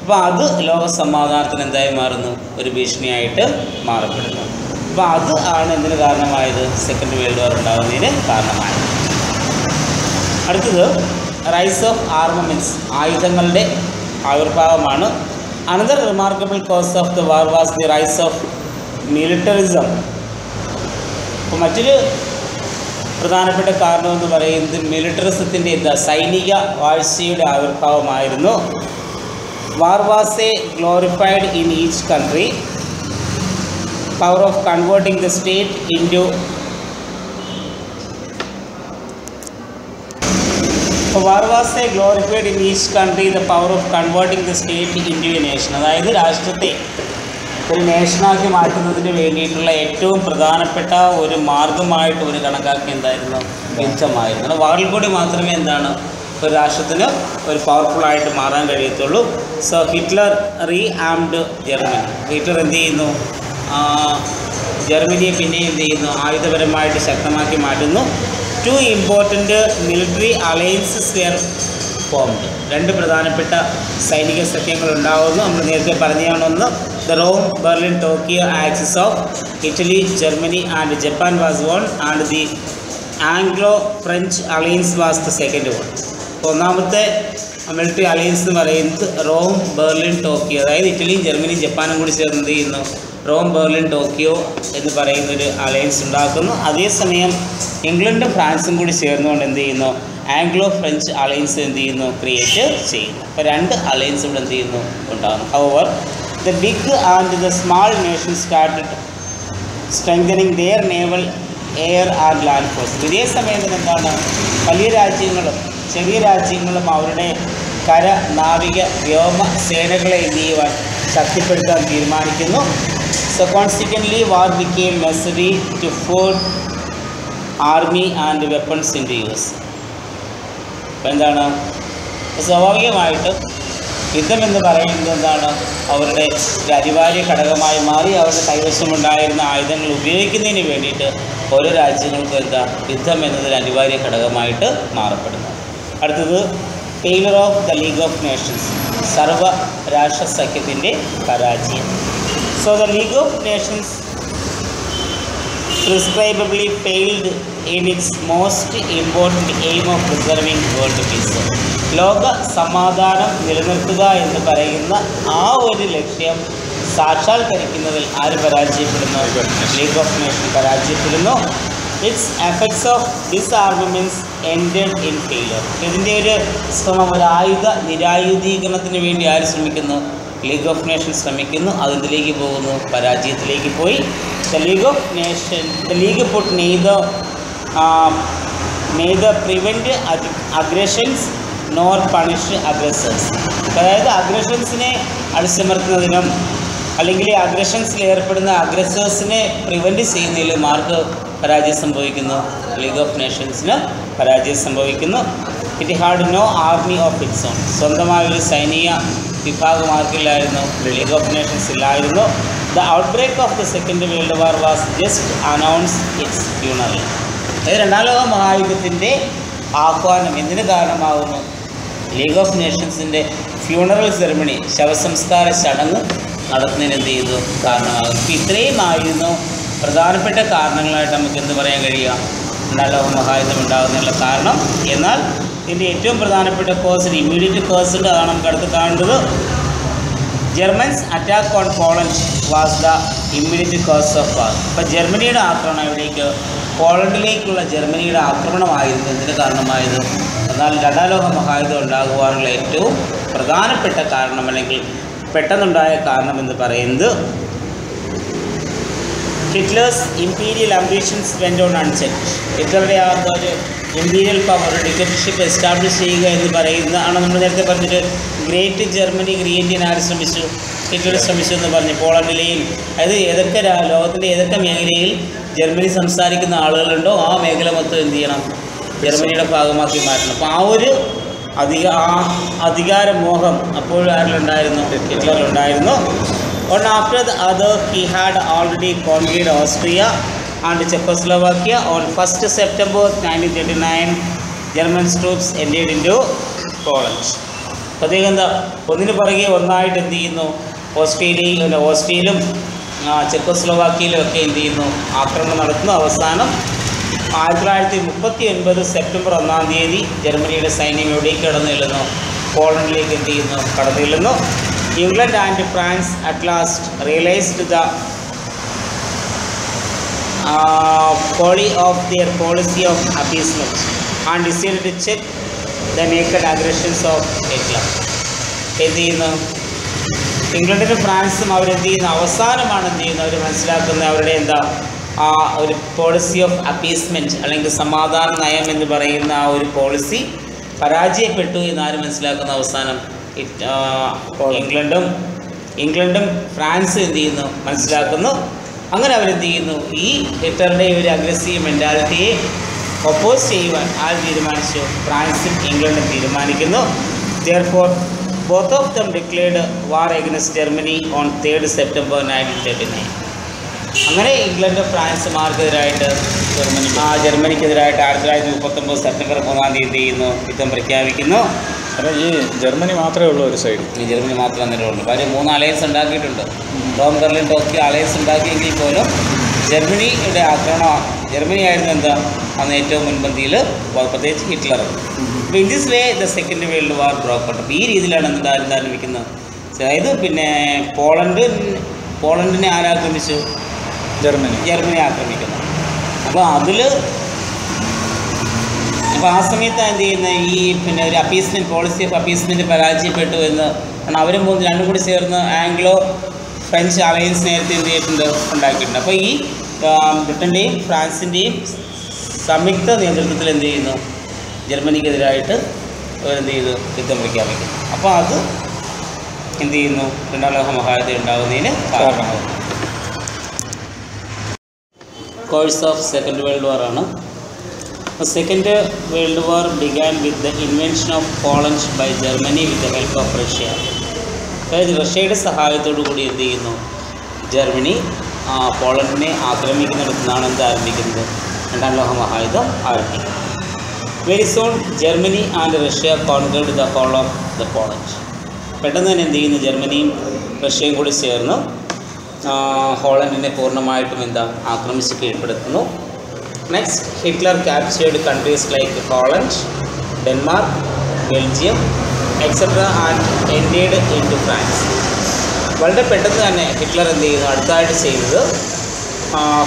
അപ്പോൾ അത് ലോക സമാധാനത്തിന് എന്തായി മാറുന്നു, ഒരു ഭീഷണിയായിട്ട് മാറപ്പെടുന്നു. അപ്പോൾ അത് ആണ് എന്തിന് കാരണമായത്, സെക്കൻഡ് വേൾഡ് വാർ ഉണ്ടാകുന്നതിന് കാരണമായത്. അടുത്തത് റൈസ് ഓഫ് ആർമമെൻറ്റ്സ്, ആയുധങ്ങളുടെ ആവിർഭാവമാണ്. Another remarkable cause of the war was the rise of militarism. അപ്പോൾ മറ്റൊരു പ്രധാനപ്പെട്ട കാരണമെന്ന് പറയുന്നത് മിലിറ്ററിസത്തിൻ്റെ സൈനിക വാഴ്ചയുടെ ആവിർഭാവമായിരുന്നു. War was a glorified in each country. Power of converting the state into war was a glorified in each country the power of converting the state into a nation. അതായത് രാഷ്ട്രത്തെ ഒരു നേഷനാക്കി മാറ്റുന്നതിന് വേണ്ടിയിട്ടുള്ള ഏറ്റവും പ്രധാനപ്പെട്ട ഒരു മാർഗമായിട്ട് ഒരു കണക്കാക്കി എന്തായിരുന്നു, യുദ്ധമായിരുന്നു. വാറിൽ കൂടി മാത്രമേ ഒരു രാഷ്ട്രത്തിന് ഒരു പവർഫുള്ളായിട്ട് മാറാൻ കഴിയത്തുള്ളൂ. So Hitler rearmed Germany. Hitler എന്ത് ചെയ്യുന്നു, ജർമ്മനിയെ പിന്നെ എന്ത് ചെയ്യുന്നു, ആയുധപരമായിട്ട് ശക്തമാക്കി മാറ്റുന്നു. 2 important military alliances were formed. 2 പ്രധാനപ്പെട്ട സൈനിക സഖ്യങ്ങൾ ഉണ്ടാകുന്നു. നമ്മൾ നേരത്തെ പറഞ്ഞാണൊന്ന് the Rome Berlin Tokyo axis of Italy, Germany and Japan was one and the Anglo French alliance was the second one. ഒന്നാമത്തെ മിലിറ്ററി അലയൻസ് എന്ന് പറയുന്നത് റോം ബെർലിൻ ടോക്കിയോ, അതായത് ഇറ്റലിയും ജർമ്മനിയും ജപ്പാനും കൂടി ചേർന്ന് എന്ത് ചെയ്യുന്നു, റോം ബെർലിൻ ടോക്കിയോ എന്ന് പറയുന്നൊരു അലയൻസ് ഉണ്ടാക്കുന്നു. അതേസമയം ഇംഗ്ലണ്ടും ഫ്രാൻസും കൂടി ചേർന്നുകൊണ്ട് എന്ത് ചെയ്യുന്നു, ആംഗ്ലോ ഫ്രഞ്ച് അലയൻസ് എന്ത് ചെയ്യുന്നു, ക്രിയേറ്റ് ചെയ്യുന്നു. അപ്പോൾ 2 അലയൻസ് ഇവിടെ എന്ത് ചെയ്യുന്നു, ഉണ്ടാകുന്നു. However the big and the small nation started strengthening their naval, air and land force. ഇതേ സമയത്ത് എന്താണ്, വലിയ രാജ്യങ്ങളും ചെറിയ രാജ്യങ്ങളും അവരുടെ കര, നാവിക, വ്യോമ സേനകളെ എന്ത് ചെയ്യുവാൻ ശക്തിപ്പെടുത്താൻ തീരുമാനിക്കുന്നു. So consequently war became necessary to ford army and weapons in to use. അപ്പോൾ എന്താണ്, സ്വാഭാവികമായിട്ടും യുദ്ധം എന്ന് പറയുന്നത് എന്താണ്, അവരുടെ ഒരു അനിവാര്യ ഘടകമായി മാറി. അവരുടെ കൈവശമുണ്ടായിരുന്ന ആയുധങ്ങൾ ഉപയോഗിക്കുന്നതിന് വേണ്ടിയിട്ട് ഓരോ രാജ്യങ്ങൾക്കും എന്താ, യുദ്ധം എന്നതൊരു അനിവാര്യ ഘടകമായിട്ട് മാറപ്പെടുന്നു. അടുത്തത് failure of the league of Nations, സർവ രാഷ്ട്ര സഖ്യത്തിൻ്റെ പരാജയം. So the league of Nations prescribably failed in its most important aim of preserving world peace. ലോക സമാധാനം നിലനിർത്തുക എന്ന് പറയുന്ന ആ ഒരു ലക്ഷ്യം സാക്ഷാത്കരിക്കുന്നതിൽ ആര് പരാജയപ്പെടുന്നു? ലീഗ് ഓഫ് നേഷൻ പരാജയപ്പെടുന്നു. Its effects of disarmaments ended in failure. ഇതിൻ്റെ ഒരു ശ്രമം, ഒരു ആയുധ നിരായുധീകരണത്തിന് വേണ്ടി ആര് ശ്രമിക്കുന്നു? ലീഗ് ഓഫ് നേഷൻ ശ്രമിക്കുന്നു. അതിലേക്ക് പോകുന്നു, പരാജയത്തിലേക്ക് പോയി. The League of Nations, the League put neither prevent aggressions nor punish aggressors. അതായത് അഗ്രഷൻസിനെ അടിച്ചമർത്തുന്നതിനും അല്ലെങ്കിൽ അഗ്രഷൻസിൽ ഏർപ്പെടുന്ന അഗ്രസേഴ്സിനെ പ്രിവെൻറ്റ് ചെയ്യുന്നതിലും ആർക്ക് പരാജയം സംഭവിക്കുന്നു? ലീഗ് ഓഫ് നേഷൻസിന് പരാജയം സംഭവിക്കുന്നു. It had no army of its own. സ്വന്തമായൊരു സൈനിക വിഭാഗം ആർക്കില്ലായിരുന്നു? ലീഗ് ഓഫ് നേഷൻസ് ഇല്ലായിരുന്നു. The outbreak of the Second World War was just announced its funeral. രണ്ടാം ലോക മഹായുദ്ധത്തിൻ്റെ ആഹ്വാനം എന്തിന് കാരണമാകുന്നു? ലീഗ് ഓഫ് നേഷൻസിൻ്റെ ഫ്യൂണറൽ സെറിമണി, ശവസംസ്കാര ചടങ്ങ് നടത്തുന്നതിന് എന്ത് ചെയ്തു? കാരണമാകുന്നു. ഇപ്പോൾ ഇത്രയും ആയിരുന്നു പ്രധാനപ്പെട്ട കാരണങ്ങളായിട്ട് നമുക്ക് എന്ത് പറയാൻ കഴിയുക? രണ്ടാം ലോക മഹായുദ്ധം ഉണ്ടാകുന്നതിനുള്ള കാരണം. എന്നാൽ ഇതിൻ്റെ ഏറ്റവും പ്രധാനപ്പെട്ട കോസ്, ഇമ്മീഡിയറ്റ് കോസ് ഉണ്ട്, അതാണ് നമുക്ക് അടുത്ത് കാണേണ്ടത്. Germans attack on Poland was the immediate cause of war. അപ്പോൾ ജർമ്മനിയുടെ ആക്രമണം എവിടേക്ക്? പോളണ്ടിലേക്കുള്ള ജർമ്മനിയുടെ ആക്രമണമായിരുന്നു ഇതിന് കാരണമായത്. എന്നാൽ രണ്ടാം ലോക മഹായുദ്ധം ഉണ്ടാകുവാനുള്ള ഏറ്റവും പ്രധാനപ്പെട്ട കാരണം, അല്ലെങ്കിൽ പെട്ടെന്നുണ്ടായ കാരണം എന്ന് പറയുന്നത്, ഹിറ്റ്ലേഴ്സ് ഇമ്പീരിയൽ അംബിഷൻസ് വെൻ്റ് ഓൺ അൺചെക്ഡ്. ഹിറ്റ്ലറുടെ ആ ഒരു ഇമ്പീരിയൽ പവർ, ഡിക്റ്റേറ്റർഷിപ്പ് എസ്റ്റാബ്ലിഷ് ചെയ്യുക എന്ന് പറയുന്നതാണ്. നമ്മൾ നേരത്തെ പറഞ്ഞിട്ട് ഗ്രേറ്റ് ജർമ്മനി ക്രിയേറ്റ് ചെയ്യാൻ ആര് ശ്രമിച്ചു? ഹിറ്റ്ലർ ശ്രമിച്ചു എന്ന് പറഞ്ഞു. പോളണ്ടിലെയും, അതായത് ഏതൊക്കെ ലോകത്തിൻ്റെ ഏതൊക്കെ മേഖലയിൽ ജർമ്മനി സംസാരിക്കുന്ന ആളുകളുണ്ടോ ആ മേഖല മൊത്തം എന്ത് ചെയ്യണം? ജർമ്മനിയുടെ ഭാഗമാക്കി മാറ്റണം. അപ്പോൾ ആ ഒരു അധികാരമോഹം അപ്പോഴും ആരിലുണ്ടായിരുന്നു? ഹിറ്റ്ലറിലുണ്ടായിരുന്നു. One after the other, he had already conquered Austria and Czechoslovakia. On 1st September 1939, German troops entered into Poland. അപ്പോൾ അദ്ദേഹം എന്താ, ഒന്നിനു പുറകെ ഒന്നായിട്ട് എന്ത് ചെയ്യുന്നു? ഓസ്ട്രിയയിലും ചെക്കോസ്ലോവാക്കിയയിലും ഒക്കെ എന്ത് ചെയ്യുന്നു? ആക്രമണം നടത്തുന്നു. അവസാനം 1939 സെപ്റ്റംബർ 1 ജർമ്മനിയുടെ സൈന്യം എവിടേക്ക് കടന്നു ചെല്ലുന്നു? പോളണ്ടിലേക്ക് എന്ത് ചെയ്യുന്നു? കടന്നു ചെല്ലുന്നു. England and France at last realized the folly of their policy of appeasement and decided to check the naked aggressions of Hitler. എന്ത് ചെയ്യുന്നു? ഇംഗ്ലണ്ടിനും ഫ്രാൻസും അവരെന്ത് ചെയ്യുന്നു? അവസാനമാണ് എന്ത് ചെയ്യുന്നത്? അവർ മനസ്സിലാക്കുന്ന അവരുടെ എന്താ ആ ഒരു പോളിസി ഓഫ് അപ്പീസ്മെൻറ്റ് അല്ലെങ്കിൽ സമാധാന നയം എന്ന് പറയുന്ന ആ ഒരു പോളിസി പരാജയപ്പെട്ടു എന്നാരും മനസ്സിലാക്കുന്ന അവസാനം ഇംഗ്ലണ്ടും ഫ്രാൻസും എന്ത് ചെയ്യുന്നു? മനസ്സിലാക്കുന്നു. അങ്ങനെ അവരെന്ത് ചെയ്യുന്നു? ഈ ഹിറ്റ്ലറുടെ ഒരു അഗ്രസീവ് മെൻറ്റാലിറ്റിയെ ഒപ്പോസ് ചെയ്യുവാൻ ആര് തീരുമാനിച്ചു? ഫ്രാൻസും ഇംഗ്ലണ്ടും തീരുമാനിക്കുന്നു. Therefore, both of them declared war against Germany on 3rd September 1939. അങ്ങനെ ഇംഗ്ലണ്ടും ഫ്രാൻസും ആർക്കെതിരായിട്ട്? ജർമ്മനിക്കെതിരായിട്ട് 1939 സെപ്റ്റംബർ 1 എന്ത് ചെയ്യുന്നു? യുദ്ധം പ്രഖ്യാപിക്കുന്നു. അല്ല, ഈ ജർമ്മനി മാത്രമേ ഉള്ളൂ ഒരു സൈഡ്? ഈ ജർമ്മനി മാത്രമേ തന്നെ ഉള്ളൂ. അവർ 3 അലയൻസ് ഉണ്ടാക്കിയിട്ടുണ്ട്. റോം, ബെർലിൻ, ടോക്കിയോ അലയൻസ് ഉണ്ടാക്കിയെങ്കിൽ പോലും ജർമ്മനിയുടെ ആക്രമണം, ജർമ്മനി ആയിരുന്നു എന്താ അന്ന് ഏറ്റവും മുൻപന്തിയിൽ, പ്രത്യേകിച്ച് ഹിറ്റ്ലർ. അപ്പോൾ in this way the second world War broke out. അപ്പോൾ ഈ രീതിയിലാണ് എന്താ ആരംഭിക്കുന്നത്? അതായത് പിന്നെ പോളണ്ടിനെ ആരാക്രമിച്ചു? ജർമ്മനി ആക്രമിക്കുന്നു. അപ്പോൾ ആ സമയത്ത് എന്ത് ചെയ്യുന്നത്? ഈ പിന്നെ ഒരു അപ്പീസ്മെൻറ്റ് പോളിസി ഓഫ് അപ്പീസ്മെൻറ്റ് പരാജയപ്പെട്ടു എന്ന്. കാരണം അവരും രണ്ടും കൂടി ചേർന്ന് ആംഗ്ലോ ഫ്രഞ്ച് അലയൻസ് നേരത്തെ എന്ത് ചെയ്തിട്ടുണ്ട്? ഉണ്ടാക്കിയിട്ടുണ്ട്. അപ്പോൾ ഈ ബ്രിട്ടൻ്റെയും ഫ്രാൻസിൻ്റെയും സംയുക്ത നേതൃത്വത്തിൽ എന്ത് ചെയ്യുന്നു? ജർമ്മനിക്കെതിരായിട്ട് അവരെന്ത് ചെയ്തു? യുദ്ധം പ്രഖ്യാപിക്കുന്നു. അപ്പോൾ അത് എന്ത് ചെയ്യുന്നു, രണ്ടാം ലോക മഹായുദ്ധം ഉണ്ടാകുന്നതിന് കാരണമാകും. Course of second world war ആണ്. Second world war began with the invention of Poland by Germany with the help of Russia. അതായത് റഷ്യയുടെ സഹായത്തോടു കൂടി എന്ത് ചെയ്യുന്നു, ജർമ്മനി പോളണ്ടിനെ ആക്രമിക്കുന്നിടത്തുനിന്നാണ് എന്ത് ആരംഭിക്കുന്നത്, രണ്ടാം ലോക മഹായുദ്ധം ആരംഭിക്കുന്നത്. Very soon Germany and Russia conquered the whole of the Poland. പെട്ടെന്ന് തന്നെ എന്ത് ചെയ്യുന്നു, ജർമ്മനിയും റഷ്യയും കൂടി ചേർന്ന് ഹോളണ്ടിനെ പൂർണ്ണമായിട്ടും ആക്രമിച്ച് കീഴ്പ്പെടുത്തുന്നു. Next, Hitler captured countries like Holland, Denmark, Belgium etcetera and entered into France. വളരെ പെട്ടെന്ന് തന്നെ ഹിറ്റ്ലർ എന്ത് ചെയ്യുന്നു, അടുത്തായിട്ട് ചെയ്തത്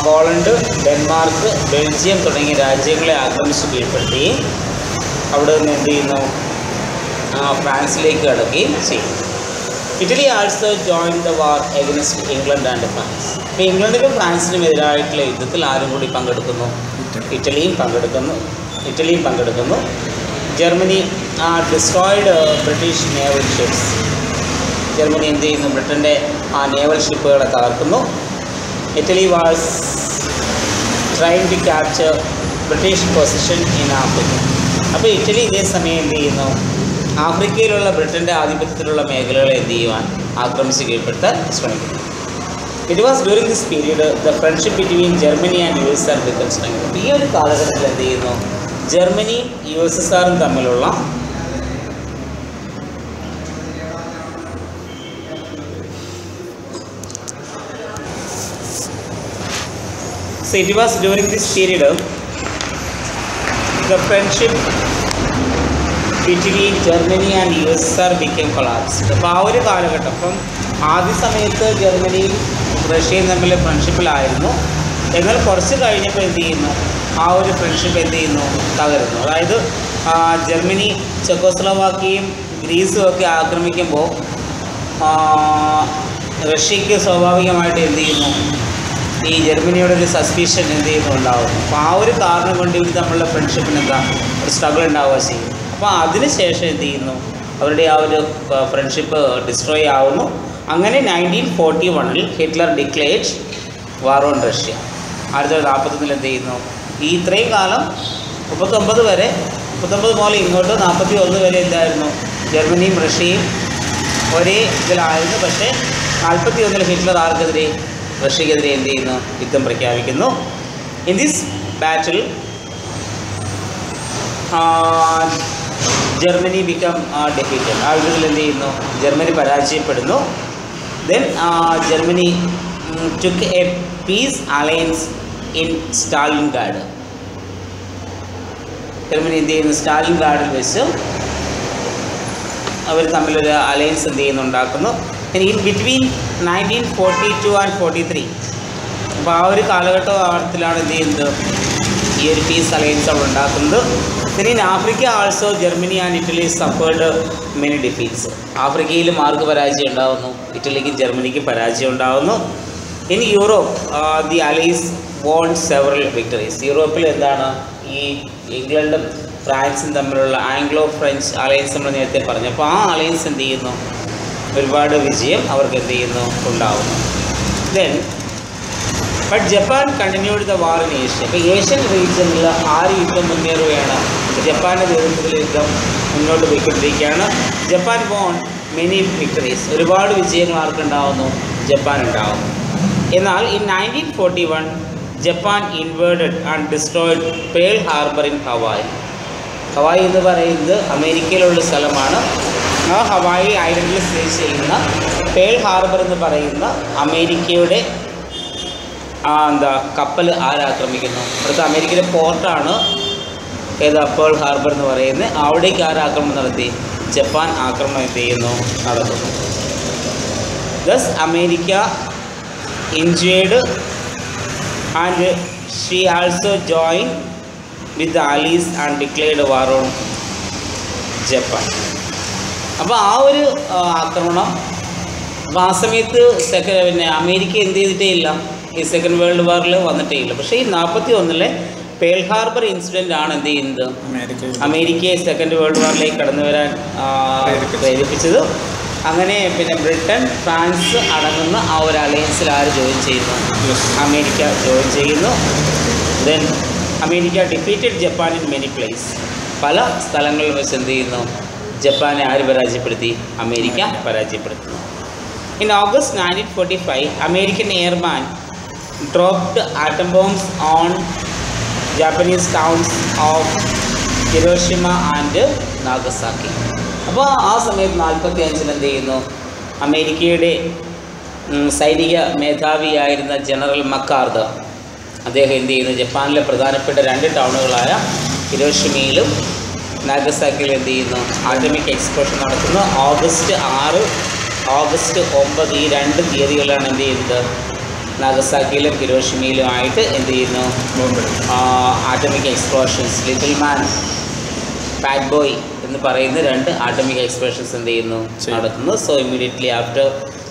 ഹോളണ്ട്, ഡെൻമാർക്ക്, ബെൽജിയം തുടങ്ങിയ രാജ്യങ്ങളെ ആക്രമിച്ച് കീഴ്പ്പെടുത്തുകയും അവിടെ നിന്ന് എന്ത് ചെയ്യുന്നു, ഫ്രാൻസിലേക്ക് കടക്കുകയും ചെയ്യും. Italy also join the war against England and France. ഇപ്പോൾ ഇംഗ്ലണ്ടിനും ഫ്രാൻസിനും എതിരായിട്ടുള്ള യുദ്ധത്തിൽ ആരും കൂടി പങ്കെടുക്കുന്നു, ഇറ്റലിയും പങ്കെടുക്കുന്നു. Germany destroyed British naval ships. Germany എന്ത് ചെയ്യുന്നു, ബ്രിട്ടൻ്റെ നേവൽ ഷിപ്പുകളെ തകർക്കുന്നു. Italy was trying to capture British position in Africa. അപ്പോൾ ഇറ്റലി ഇതേ സമയം എന്ത് ചെയ്യുന്നു, ആഫ്രിക്കയിലുള്ള ബ്രിട്ടൻ്റെ ആധിപത്യത്തിലുള്ള മേഖലകളെ എന്ത് ചെയ്യുവാൻ, ആക്രമിച്ച് കീഴ്പ്പെടുത്താൻ ശ്രമിക്കുന്നു. It was during this period the friendship between Germany and USSR become strength. ഈ ഒരു കാലഘട്ടത്തിൽ എന്ത് ചെയ്യുന്നു, ജർമ്മനിയും USSRും തമ്മിലുള്ള So it was during this period the friendship between Germany and USSR became collapsed. അപ്പോൾ ആ ഒരു കാലഘട്ടം, അപ്പം ആദ്യ സമയത്ത് ജർമ്മനിയും റഷ്യയും തമ്മിൽ ഫ്രണ്ട്ഷിപ്പിലായിരുന്നു. എന്നാൽ കുറച്ച് കഴിഞ്ഞപ്പോൾ എന്ത് ചെയ്യുന്നു, ആ ഒരു ഫ്രണ്ട്ഷിപ്പ് എന്ത് ചെയ്യുന്നു, തകരുന്നു. അതായത് ജർമ്മനി ചെക്കോസ്ലോവാക്കിയയും ഗ്രീസും ഒക്കെ ആക്രമിക്കുമ്പോൾ റഷ്യക്ക് സ്വാഭാവികമായിട്ട് എന്ത് ചെയ്യുന്നു, ഈ ജർമ്മനിയുടെ ഒരു സസ്പീഷൻ എന്ത് ചെയ്യുന്നു ഉണ്ടാവും. അപ്പോൾ ആ ഒരു കാരണം കൊണ്ട് ഇവർ തമ്മിലുള്ള ഫ്രണ്ട്ഷിപ്പിന് ഒരു സ്ട്രഗിൾ ഉണ്ടാവുക ചെയ്യും. അപ്പോൾ അതിനുശേഷം എന്ത് ചെയ്യുന്നു, അവരുടെ ആ ഒരു ഫ്രണ്ട്ഷിപ്പ് ഡിസ്ട്രോയ് ആവുന്നു. അങ്ങനെ 1941 Hitler declared war on Russia. 1941 എന്ത് ചെയ്യുന്നു, ഈ ഇത്രയും കാലം 39 വരെ, 39 മുതൽ ഇങ്ങോട്ട് 41 വരെ എന്തായിരുന്നു, ജർമ്മനിയും റഷ്യയും ഒരേ ഇതിലായിരുന്നു. പക്ഷേ 41 ഹിറ്റ്ലർ ആർക്കെതിരെ, റഷ്യക്കെതിരെ എന്ത് ചെയ്യുന്നു, യുദ്ധം പ്രഖ്യാപിക്കുന്നു. In this battle Germany become defeated. ആ യുദ്ധത്തിൽ എന്ത് ചെയ്യുന്നു, ജർമ്മനി പരാജയപ്പെടുന്നു. Then Germany took a peace alliance in Stalingrad. Germany എന്ത് ചെയ്യുന്നു, സ്റ്റാലിൻഗ്രാഡിൽ വെച്ച് അവർ തമ്മിലൊരു അലയൻസ് എന്ത് ചെയ്യുന്നു, ഉണ്ടാക്കുന്നു. In between 1942 and 43. അപ്പോൾ ആ ഒരു കാലഘട്ടത്തിലാണ് എന്ത് ചെയ്യുന്നത്, ഈ ഒരു പീസ് അലയൻസ് അവിടെ ഉണ്ടാക്കുന്നത്. പിന്നെ in Africa also Germany and Italy suffered many defeats. ആഫ്രിക്കയിലും ആർക്ക് പരാജയം ഉണ്ടാകുന്നു, ഇറ്റലിക്കും ജർമ്മനിക്കും പരാജയം ഉണ്ടാകുന്നു. In Europe the allies won several victories. യൂറോപ്പിൽ എന്താണ്, ഈ ഇംഗ്ലണ്ടും ഫ്രാൻസും തമ്മിലുള്ള ആംഗ്ലോ ഫ്രഞ്ച് അലയൻസ് നമ്മൾ നേരത്തെ പറഞ്ഞു. അപ്പോൾ ആ അലയൻസ് എന്ത് ചെയ്യുന്നു, ഒരുപാട് വിജയം അവർക്ക് എന്ത് ചെയ്യുന്നു, ഉണ്ടാകുന്നു. Then but Japan continued the war in Asia. അപ്പോൾ ഏഷ്യൻ റീജിയനിൽ ആര് യുദ്ധം മുന്നേറുകയാണ്, ജപ്പാൻ്റെ നേതൃത്വത്തിൽ യുദ്ധം മുന്നോട്ട് പോയിക്കൊണ്ടിരിക്കുകയാണ്. Japan won many victories. ഒരുപാട് വിജയങ്ങൾ ആർക്കുണ്ടാവുന്നു, ജപ്പാൻ ഉണ്ടാകുന്നു. എന്നാൽ in 1941 Japan invaded and destroyed Pearl Harbour in Hawaii. Hawaii എന്ന് പറയുന്നത് അമേരിക്കയിലുള്ള സ്ഥലമാണ്. ആ ഹവായി ഐലൻഡിൽ സ്ഥിതി ചെയ്യുന്ന പേൾ ഹാർബർ എന്ന് പറയുന്ന അമേരിക്കയുടെ കപ്പൽ ആരാക്രമിക്കുന്നു. അടുത്ത അമേരിക്കയിലെ പോർട്ടാണ് പേൾ ഹാർബർ എന്ന് പറയുന്നത്. അവിടേക്ക് ആരാക്രമണം നടത്തി, ജപ്പാൻ ആക്രമണം എന്ത് ചെയ്യുന്നു, നടത്തുന്നു. Thus America injured and she also join with the allies and declared war on Japan. അപ്പോൾ ആ ഒരു ആക്രമണം, അപ്പോൾ ആ സമയത്ത് അമേരിക്ക എന്ത് ചെയ്തിട്ടേ ഇല്ല, ഈ സെക്കൻഡ് വേൾഡ് വാറിൽ വന്നിട്ടേ ഇല്ല. പക്ഷേ ഈ 1941 പേൾ ഹാർബർ ഇൻസിഡൻ്റ് ആണ് എന്ത് ചെയ്യുന്നത്, അമേരിക്കയെ സെക്കൻഡ് വേൾഡ് വാറിലേക്ക് കടന്നു വരാൻ പ്രേരിപ്പിച്ചത്. അങ്ങനെ പിന്നെ ബ്രിട്ടൻ, ഫ്രാൻസ് അടങ്ങുന്ന ആ ഒരു അലയൻസിൽ ആര് ജോയിൻ ചെയ്യുന്നു? അമേരിക്ക ജോയിൻ ചെയ്യുന്നു. Then America defeated Japan in many place. പല സ്ഥലങ്ങളിൽ വെച്ച് എന്ത് ചെയ്യുന്നു? ജപ്പാനെ ആര് പരാജയപ്പെടുത്തി? America പരാജയപ്പെടുത്തുന്നു. In August 1945, American airman dropped atom bombs on Japanese towns of Hiroshima and Nagasaki. അപ്പോൾ ആ സമയത്ത് 1945 എന്ത് ചെയ്യുന്നു? അമേരിക്കയുടെ സൈനിക മേധാവിയായിരുന്ന ജനറൽ മക്കാർദർ അദ്ദേഹം എന്ത് ചെയ്യുന്നു? ജപ്പാനിലെ പ്രധാനപ്പെട്ട 2 ടൗണുകളായ ഹിരോഷിമയിലും നാഗസാക്കിയിലും എന്ത് ചെയ്യുന്നു? ആറ്റമിക് എക്സ്പ്ലോഷൻ നടത്തുന്നു. ഓഗസ്റ്റ് 6, ഓഗസ്റ്റ് 9 ഈ 2 തീയതികളാണ് എന്ത് ചെയ്യുന്നത്? നാഗസാക്കിയിലും ഹിരോഷിമയിലുമായിട്ട് എന്ത് ചെയ്യുന്നു? Atomic explosions, little man, fat boy എന്ന് പറയുന്ന 2 ആറ്റമിക് എക്സ്പ്ലോഷൻസ് എന്ത് ചെയ്യുന്നു? നടത്തുന്നു. So immediately after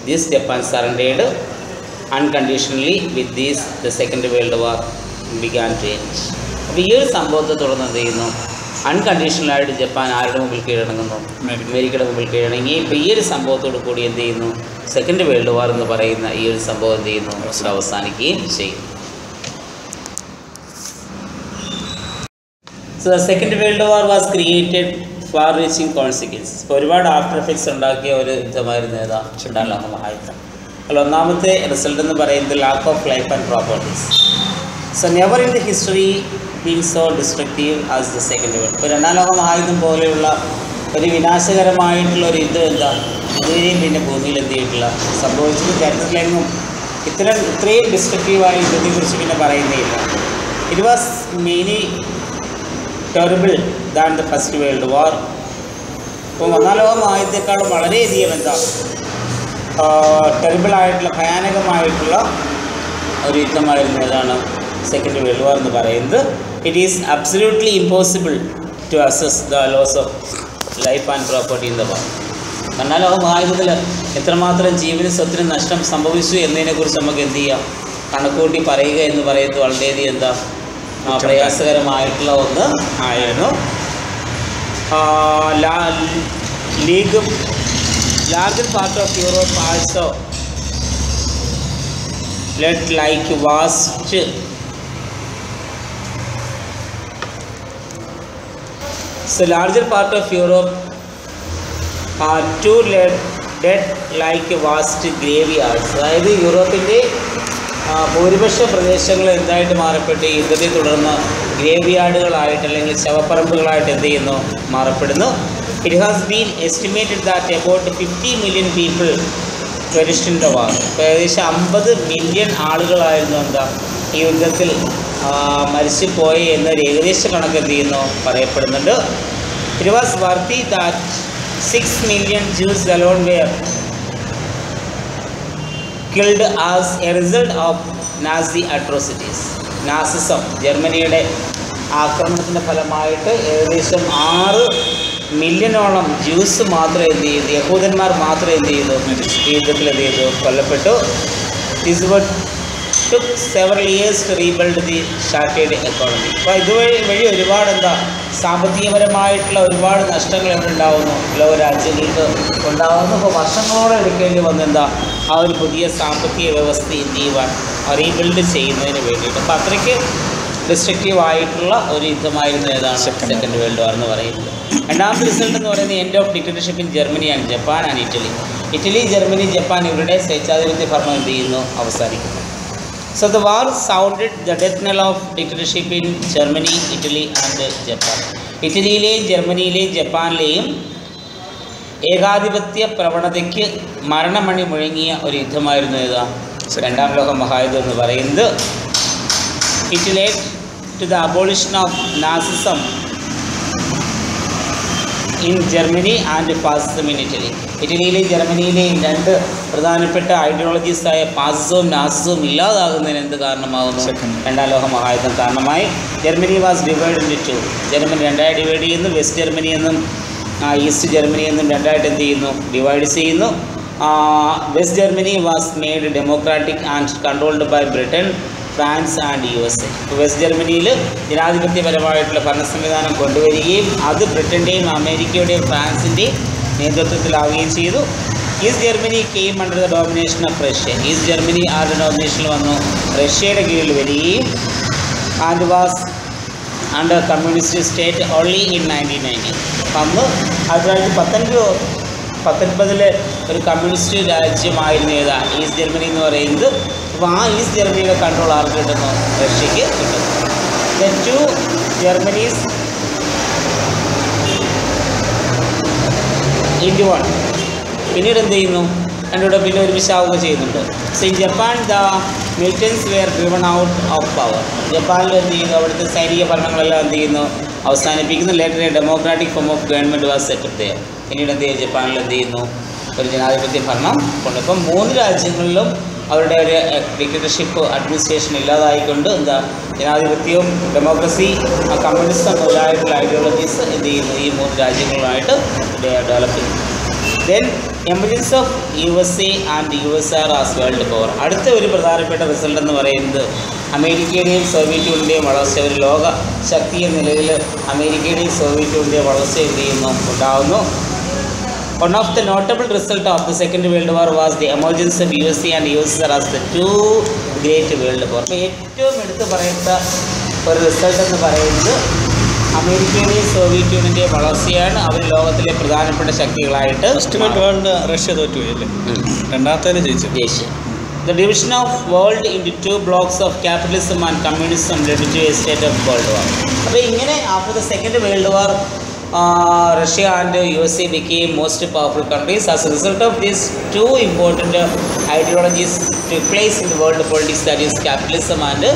this Japan surrendered unconditionally with these the second world war began to end. അപ്പോൾ ഈ ഒരു സംഭവത്തെ തുടർന്ന് എന്ത് ചെയ്യുന്നു? അൺകണ്ടീഷണലായിട്ട് ജപ്പാൻ ആരുടെ മുമ്പിൽ കീഴടങ്ങുന്നു? അമേരിക്കയുടെ മുമ്പിൽ കീഴടങ്ങി. ഇപ്പോൾ ഈ ഒരു സംഭവത്തോടു കൂടി എന്ത് ചെയ്യുന്നു? സെക്കൻഡ് വേൾഡ് വാർ എന്ന് പറയുന്ന ഈ ഒരു സംഭവം എന്ത് ചെയ്യുന്നു? അവസാനിക്കുകയും ചെയ്യും. So the second world War was created far reaching consequence. ഇപ്പോൾ ഒരുപാട് ആഫ്റ്റർ എഫക്ട്സ് ഉണ്ടാക്കിയ ഒരു യുദ്ധമായിരുന്നു ഏതാ? രണ്ടാം ലോക മഹായുദ്ധം. അതിൽ ഒന്നാമത്തെ റിസൾട്ട് എന്ന് പറയുന്നത് lack of life and properties. So never in the history being so destructive as the second world. ഇപ്പോൾ രണ്ടാം ലോക മഹായുദ്ധം പോലെയുള്ള ഒരു വിനാശകരമായിട്ടുള്ള ഒരു യുദ്ധം എന്താ ഇതുവരെയും പിന്നെ ഭൂമിയിൽ എന്ത് ചെയ്തിട്ടില്ല, സംഭവിച്ചത്. ചരിത്രത്തിലെങ്ങും ഇത്രയും ഡിസ്ട്രക്റ്റീവായ യുദ്ധത്തെക്കുറിച്ച് പിന്നെ പറയുന്നേയില്ല. It was mainly terrible than the first world war. ഇപ്പോൾ ഒന്നാം ലോക മഹായുദ്ധത്തെക്കാളും വളരെയധികം എന്താ ടെറിബിളായിട്ടുള്ള ഭയാനകമായിട്ടുള്ള ഒരു യുദ്ധമായിരുന്നു ഏതാണ്? സെക്കൻഡ് വേൾഡ് വാർ എന്ന് പറയുന്നത്. It is absolutely impossible to assess the loss of life and property in the war. ഒന്നാം ലോക മഹായുദ്ധത്തിൽ എത്രമാത്രം ജീവനും സ്വത്തിനും നഷ്ടം സംഭവിച്ചു എന്നതിനെക്കുറിച്ച് നമുക്ക് എന്ത് ചെയ്യാം? കണക്കൂട്ടി പറയുക എന്ന് പറയുന്നത് വളരെയധികം എന്താ പ്രയാസകരമായിട്ടുള്ള ഒന്ന് ആയിരുന്നു. Larger part of Europe also led like vast so larger part of Europe are too dead like vast graveyards. അതായത് യൂറോപ്പിൻ്റെ ഭൂരിപക്ഷ പ്രദേശങ്ങൾ എന്തായിട്ട് മാറപ്പെട്ട് യുദ്ധത്തെ തുടർന്ന് ഗ്രേവ്യാർഡുകളായിട്ട് അല്ലെങ്കിൽ ശവപ്പറമ്പുകളായിട്ട് എന്ത് ചെയ്യുന്നു? മാറപ്പെടുന്നു. It has been estimated that about 50 million people perished in the war. ഏകദേശം 50 മില്യൺ ആളുകളായിരുന്നു എന്താ ഈ യുദ്ധത്തിൽ മരിച്ചു പോയി എന്നൊരു ഏകദേശ കണക്ക് എന്ത് ചെയ്യുന്നു? പറയപ്പെടുന്നുണ്ട്. It was worthy that 6 million Jews alone were killed as a result of Nazi atrocities. Nazism ജർമ്മനിയുടെ ആക്രമണത്തിൻ്റെ ഫലമായിട്ട് ഏകദേശം 6 മില്യണോളം ജ്യൂസ് മാത്രം എന്ത് ചെയ്തു? യഹൂദന്മാർ മാത്രം എന്ത് ചെയ്തു? ഈ യുദ്ധത്തിൽ എന്ത് ചെയ്തു? കൊല്ലപ്പെട്ടു. This would took several years to rebuild the shattered economy. അപ്പോൾ ഇതുവഴി ഒരുപാട് എന്താ സാമ്പത്തികപരമായിട്ടുള്ള ഒരുപാട് നഷ്ടങ്ങൾ എവിടെ ഉണ്ടാകുന്നു? ലോകരാജ്യങ്ങൾക്ക് ഉണ്ടാകുന്നു. ഇപ്പോൾ വർഷങ്ങളോടെ എടുക്കേണ്ടി വന്ന എന്താ ആ ഒരു പുതിയ സാമ്പത്തിക വ്യവസ്ഥ എന്ത് ചെയ്യുവാൻ റീബിൽഡ് ചെയ്യുന്നതിന് വേണ്ടിയിട്ട്. അപ്പോൾ അത്രയ്ക്ക് ഡിസ്ട്രക്റ്റീവ് ആയിട്ടുള്ള ഒരു യുദ്ധമായിരുന്നു ഏതാണ്? സെക്കൻഡ് വേൾഡ് വാർ എന്ന് പറയുന്നത്. രണ്ടാമത്തെ റിസൾട്ട് എന്ന് പറയുന്നത് end of dictatorship in Germany and Japan and Italy. Italy, Germany, Japan ഇവരുടെ സ്വേച്ഛാധിപത്യ ഭരണം എന്ത് ചെയ്യുന്നു? അവസാനിക്കുന്നു. So the war sounded the death knell of dictatorship in Germany, Italy and Japan. ഇറ്റലിയിലെയും ജർമ്മനിയിലെയും ജപ്പാനിലെയും ഏകാധിപത്യ പ്രവണതയ്ക്ക് മരണമണി മുഴങ്ങിയ ഒരു യുദ്ധമായിരുന്നു ഏതാ? രണ്ടാം ലോക മഹായുദ്ധം എന്ന് പറയുന്നത്. It led to the abolition of Nazism in Germany and fascism in Italy. ഇറ്റലിയിലെയും ജർമ്മനിയിലെയും 2 പ്രധാനപ്പെട്ട ഐഡിയോളജീസായ ഫാസിസവും നാസിസവും ഇല്ലാതാകുന്നതിന് എന്ത് കാരണമാകുന്നു? രണ്ടാം ലോക മഹായുദ്ധം കാരണമായി. Germany was divide in two. Germany 2ആയി ഡിവൈഡ് ചെയ്യുന്നു. വെസ്റ്റ് ജർമ്മനി എന്നും ഈസ്റ്റ് ജർമ്മനി എന്നും 2ആയിട്ട് എന്ത് ചെയ്യുന്നു? ഡിവൈഡ് ചെയ്യുന്നു. West Germany was made democratic and controlled by Britain, France and USA. West ജർമ്മനിയിൽ ജനാധിപത്യപരമായിട്ടുള്ള ഭരണ സംവിധാനം കൊണ്ടുവരികയും അത് ബ്രിട്ടൻ്റെയും അമേരിക്കയുടെയും ഫ്രാൻസിൻ്റെയും നേതൃത്വത്തിലാവുകയും ചെയ്തു. East Germany came under the domination of Russia. East Germany ആരുടെ ഡോമിനേഷനിൽ വന്നു? റഷ്യയുടെ കീഴിൽ വരികയും and was under communist state only in 1990. അന്ന് 1919 ഒരു കമ്മ്യൂണിസ്റ്റ് രാജ്യമായിരുന്നു ഏതാ? ഈസ്റ്റ് ജർമ്മനി എന്ന് പറയുന്നത്. അപ്പോൾ ആ ഈസ്റ്റ് ജർമ്മനിയുടെ കൺട്രോൾ ആർക്ക് കിട്ടുന്നു? റഷ്യക്ക് കിട്ടുന്നു. The two Germanies into one. പിന്നീട് എന്ത് ചെയ്യുന്നു? രണ്ടുകൂടെ പിന്നെ ഒരുമിച്ചാവുക ചെയ്യുന്നുണ്ട്. So in Japan the militants were driven out of power. ജപ്പാനിൽ എന്ത് ചെയ്യുന്നു? അവിടുത്തെ സൈനിക ഭരണങ്ങളെല്ലാം എന്ത് ചെയ്യുന്നു? അവസാനിപ്പിക്കുന്നു. Later a democratic form of government was set up there. പിന്നീട് എന്ത് ചെയ്യും? ജപ്പാനിൽ എന്ത് ചെയ്യുന്നു? ഒരു ജനാധിപത്യ ഭരണം കൊണ്ട്. ഇപ്പം 3 രാജ്യങ്ങളിലും അവരുടെ ഒരു ഡിക്റ്റേറ്റർഷിപ്പ് അഡ്മിനിസ്ട്രേഷൻ ഇല്ലാതായിക്കൊണ്ട് എന്താ ജനാധിപത്യവും ഡെമോക്രസി കമ്മ്യൂണിസം മുതലായിട്ടുള്ള ഐഡിയോളജീസ് എന്ത് ചെയ്യുന്നു? ഈ 3 രാജ്യങ്ങളുമായിട്ട് ഡെവലപ്പ് ചെയ്യുന്നു. Then emergence of USA and USSR as world power. അടുത്ത ഒരു പ്രധാനപ്പെട്ട റിസൾട്ട് എന്ന് പറയുന്നത് അമേരിക്കയുടെയും സോവിയറ്റ് യൂണിയൻ്റെയും വളർച്ച. ഒരു ലോക ശക്തി എന്ന നിലയിൽ അമേരിക്കയുടെയും സോവിയറ്റ് യൂണിയൻ്റെയും വളർച്ച എന്ത് ചെയ്യുന്നു? ഉണ്ടാകുന്നു. One of the notable result of the Second World War was the emergence of USA and USSR as the two great world power. അപ്പോൾ ഏറ്റവും എടുത്ത് പറയത്ത ഒരു റിസൾട്ട് എന്ന് പറയുന്നത് അമേരിക്കയുടെയും സോവിയറ്റ് യൂണിയൻ്റെയും വളർച്ചയാണ്. അവർ ലോകത്തിലെ പ്രധാനപ്പെട്ട ശക്തികളായിട്ട്. ഫസ്റ്റ് വേൾഡ് വാറിൽ റഷ്യ തോറ്റുപോയി അല്ലേ? രണ്ടാമത്തേലും ജയിച്ചു. The division of world into 2 blocks of capitalism and communism led to a state of World War. അപ്പോൾ ഇങ്ങനെ after the Second World War Russia and USA became most powerful countries. As a result of these 2 important ideologies took place in the world politics, that is capitalism and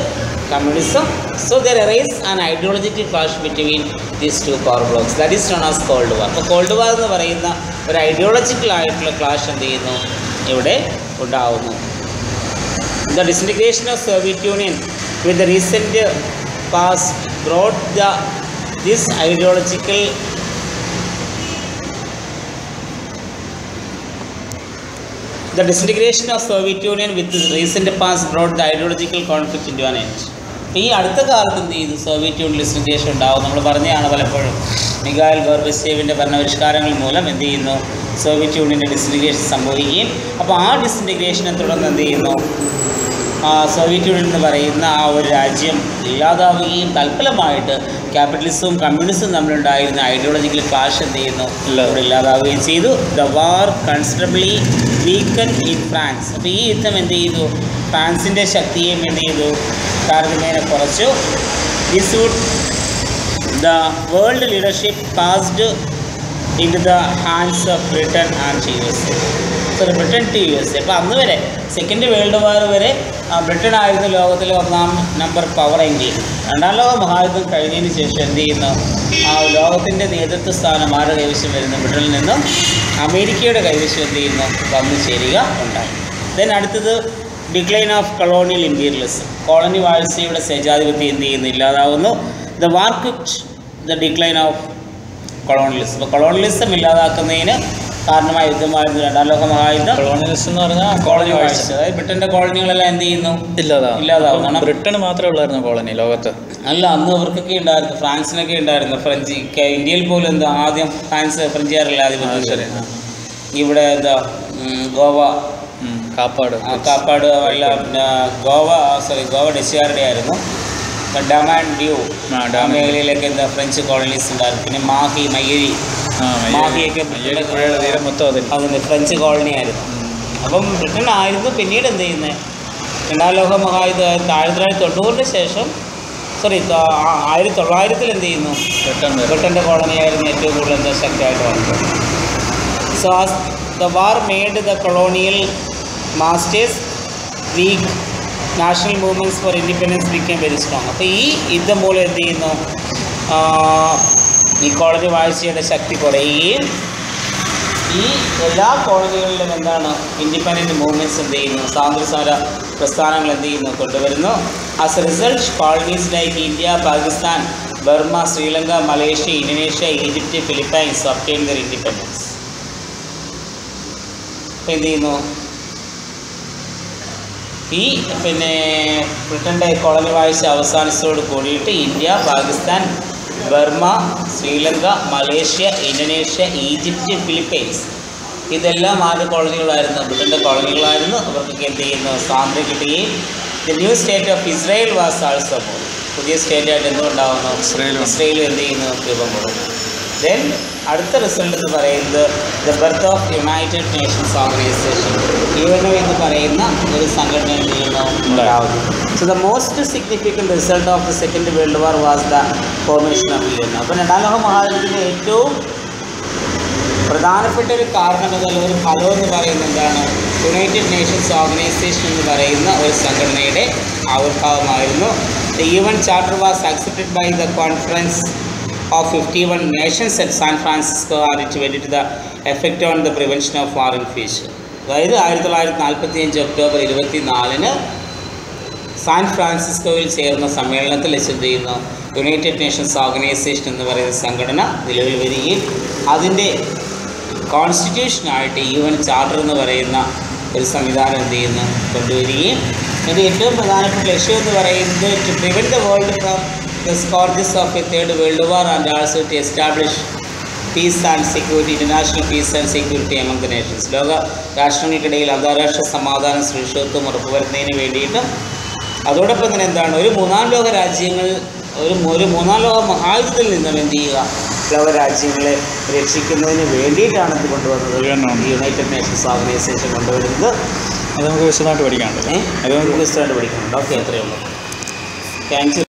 communism. So there arose an ideological clash between these 2 power blocks. That is known as Cold War. അപ്പോൾ called വാർ എന്ന് പറയുന്ന ഒരു ideological ആയിട്ടുള്ള clash എന്ത് ചെയ്യുന്നു? ഇവിടെ ഉണ്ടാവുന്നു. The disintegration of Soviet Union with the recent past brought this ideological The disintegration of Soviet Union with the recent past brought the ideological conflict into an end. ഈ അടുത്ത കാലത്ത് എന്ത് ചെയ്തു? സോവിയറ്റ് യൂണിയൻ ഡിസിൻറ്റഗ്രേഷൻ ഉണ്ടാവും. നമ്മൾ പറഞ്ഞതാണ് പലപ്പോഴും. മിഖായിൽ ഗോർബച്ചേവിൻ്റെ ഭരണപരിഷ്കാരങ്ങൾ മൂലം എന്ത് ചെയ്യുന്നു? സോവിയറ്റ് യൂണിയൻ്റെ ഡിസിൻറ്റഗ്രേഷൻ സംഭവിക്കുകയും അപ്പോൾ ആ ഡിസിൻറ്റഗ്രേഷനെ തുടർന്ന് എന്ത് ചെയ്യുന്നു? സോവിയറ്റ് യൂണിയൻ എന്ന് പറയുന്ന ആ ഒരു രാജ്യം ഇല്ലാതാവുകയും തൽഫലമായിട്ട് ക്യാപിറ്റലിസവും കമ്മ്യൂണിസവും തമ്മിലുണ്ടായിരുന്ന ഐഡിയോളജിക്കൽ ക്ലാഷ് എന്ത് ചെയ്യുന്നു? ഇവിടെ ഇല്ലാതാവുകയും ചെയ്തു. The war considerably weaken in France. അപ്പോൾ ഈ യുദ്ധം എന്ത് ചെയ്തു? ഫ്രാൻസിൻ്റെ ശക്തിയെയും എന്ത് ചെയ്തു? താരതമ്യേന കുറച്ചു. This would the world leadership passed in to the hands of Britain and USA. Britain to USA. അപ്പോൾ അന്ന് വരെ സെക്കൻഡ് വേൾഡ് വാർ വരെ ബ്രിട്ടൻ ആയിരുന്നു ലോകത്തിലെ 1ാം നമ്പർ പവർ എങ്കിൽ 2ാം ലോക മഹായുദ്ധം കഴിഞ്ഞതിന് ശേഷം എന്ത് ചെയ്യുന്നു? ആ ലോകത്തിൻ്റെ നേതൃത്വ സ്ഥാനം ആരുടെ കൈവശം വരുന്നു? ബ്രിട്ടനിൽ നിന്നും അമേരിക്കയുടെ കൈവശം എന്ത് ചെയ്യുന്നു? വന്നു ചേരുക ഉണ്ടായി. ദെൻ അടുത്തത് decline of colonial imperialism. Colony വാഴ്ചയുടെ സ്വേച്ഛാധിപത്യം എന്ത് ചെയ്യുന്നു? ഇല്ലാതാവുന്നു. The war quit the decline of colonialism. അപ്പോൾ കൊളോണിയലിസം ഇല്ലാതാക്കുന്നതിന് കാരണമായ യുദ്ധമായിരുന്നു 2ാം ലോക മഹായുദ്ധം. കൊളോണിയലിസം എന്ന് പറഞ്ഞാൽ കോളനി വാഴ്ച, അതായത് ബ്രിട്ടൻ്റെ കോളനികളെല്ലാം എന്ത് ചെയ്യുന്നു? ഇല്ലാതാവും. ബ്രിട്ടന് മാത്രമേ ഉള്ളായിരുന്നു കോളനി ലോകത്ത്? അല്ല, അന്ന് അവർക്കൊക്കെ ഉണ്ടായിരുന്നു. ഫ്രാൻസിനൊക്കെ ഉണ്ടായിരുന്നു. ഫ്രഞ്ച് ഇന്ത്യയിൽ പോലും എന്താ ആദ്യം ഫ്രഞ്ചുകാരല്ല ആധിപത്യം. ഇവിടെ എന്താ ഗോവ കാപ്പാട് അല്ല ഗോവ ഡച്ചുകാരുടെ ആയിരുന്നു. ഡമാൻ ഡ്യൂ മേഖലയിലൊക്കെ എന്താ ഫ്രഞ്ച് കോളനീസ് ഉണ്ടായിരുന്നു. പിന്നെ മാഹിയൊക്കെ അതിന് ഫ്രഞ്ച് കോളനി ആയിരുന്നു. അപ്പം ബ്രിട്ടൻ ആയിരുന്നു. പിന്നീട് എന്ത് ചെയ്യുന്നത്? 2ാം ലോക മഹായുദ്ധം 1990 ശേഷം 1900 എന്ത് ചെയ്യുന്നു? ബ്രിട്ടൻ്റെ കോളനിയായിരുന്നു ഏറ്റവും കൂടുതൽ എന്താ ശക്തിയായിട്ട് വന്നത്. So the war made the colonial masters weak. National movements for independence become very strong. അപ്പോൾ ഈ യുദ്ധം മൂലം എന്ത് ചെയ്യുന്നു? ഈ കോളനി വാഴ്ചയുടെ ശക്തി കുറയുകയും ഈ എല്ലാ കോളനികളിലും എന്താണ് ഇൻഡിപെൻഡൻറ്റ് മൂവ്മെൻറ്റ്സ് എന്ത് ചെയ്യുന്നു? സ്വാതന്ത്ര്യ സമര പ്രസ്ഥാനങ്ങൾ എന്ത് ചെയ്യുന്നു? കൊണ്ടുവരുന്നു. As a result colonies like India, Pakistan, Burma, Sri Lanka, Malaysia, Indonesia, Egypt, Philippines obtain there independence. അപ്പോൾ എന്ത് ചെയ്യുന്നു? ഈ ബ്രിട്ടൻ്റെ കോളനി വാഴ്ച അവസാനിച്ചതോട് കൂടിയിട്ട് India, Pakistan, Burma, Sri Lanka, Malaysia, Indonesia, Egypt, Philippines ഇതെല്ലാം ആദ്യ കോളനികളായിരുന്നു, ബ്രിട്ടൻ്റെ കോളനികളായിരുന്നു. അവർക്കൊക്കെ എന്ത് ചെയ്യുന്നു, സ്വാതന്ത്ര്യം കിട്ടുകയും the new state of Israel was also born. പുതിയ സ്റ്റേറ്റായിട്ട് എന്തുണ്ടാവുന്നു, ഇസ്രായേലും എന്ത് ചെയ്യുന്നു, രൂപം കൊടുക്കുന്നു. ദെൻ അടുത്ത റിസൾട്ട് എന്ന് പറയുന്നത് the birth of United Nations organisation, UNO എന്ന് പറയുന്ന ഒരു സംഘടന എന്ത് ചെയ്യുന്നു, ഉണ്ടാവുന്നു. So the most significant result of the second world War was the formation of UNO. അപ്പോൾ രണ്ടാം ലോക മഹായുദ്ധത്തിൻ്റെ ഏറ്റവും പ്രധാനപ്പെട്ട ഒരു കാരണം എന്നല്ല ഒരു ഫലം എന്ന് പറയുന്നത് എന്താണ്, യുണൈറ്റഡ് നേഷൻസ് ഓർഗനൈസേഷൻ എന്ന് പറയുന്ന ഒരു സംഘടനയുടെ ആവിർഭാവമായിരുന്നു. The UN charter was accepted by the conference of 51 nations at San Francisco and it went to the effect on the prevention of war in future. അതായത് 1945 ഒക്ടോബർ 24 സാൻ ഫ്രാൻസിസ്കോയിൽ ചേർന്ന സമ്മേളനത്തിൽ എന്ത് ചെയ്യുന്നു, യുണൈറ്റഡ് നേഷൻസ് ഓർഗനൈസേഷൻ എന്ന് പറയുന്ന സംഘടന നിലവിൽ വരികയും അതിൻ്റെ കോൺസ്റ്റിറ്റ്യൂഷനായിട്ട് UN ചാർട്ടർ എന്ന് പറയുന്ന ഒരു സംവിധാനം എന്ത് ചെയ്യുന്നു, കൊണ്ടുവരികയും അതിൻ്റെ ഏറ്റവും പ്രധാനപ്പെട്ട ലക്ഷ്യം എന്ന് പറയുന്നത് to prevent the world from the scourges of a third world war and also to establish peace and security, international peace and security among the nations. ലോക രാഷ്ട്രങ്ങൾക്കിടയിൽ അന്താരാഷ്ട്ര സമാധാനം സുരക്ഷിതത്വം ഉറപ്പുവരുന്നതിന് വേണ്ടിയിട്ടും അതോടൊപ്പം തന്നെ എന്താണ്, ഒരു മൂന്നാം ലോക രാജ്യങ്ങൾ ഒരു മൂന്നാം ലോക മഹായുദ്ധത്തിൽ നിന്നും എന്ത് ചെയ്യുക, ലോക രാജ്യങ്ങളെ രക്ഷിക്കുന്നതിന് വേണ്ടിയിട്ടാണ് ഇത് കൊണ്ടുവന്നത്, യുണൈറ്റഡ് നേഷൻസ് ഓർഗനൈസേഷൻ കൊണ്ടുവരുന്നത്. അത് നമുക്ക് വിശദമായിട്ട് പഠിക്കാനുണ്ട്. അത് നമുക്ക് വിശദമായിട്ട് പഠിക്കാനുണ്ട്. ഓക്കെ, അത്രയേ ഉള്ളൂ. Thank you.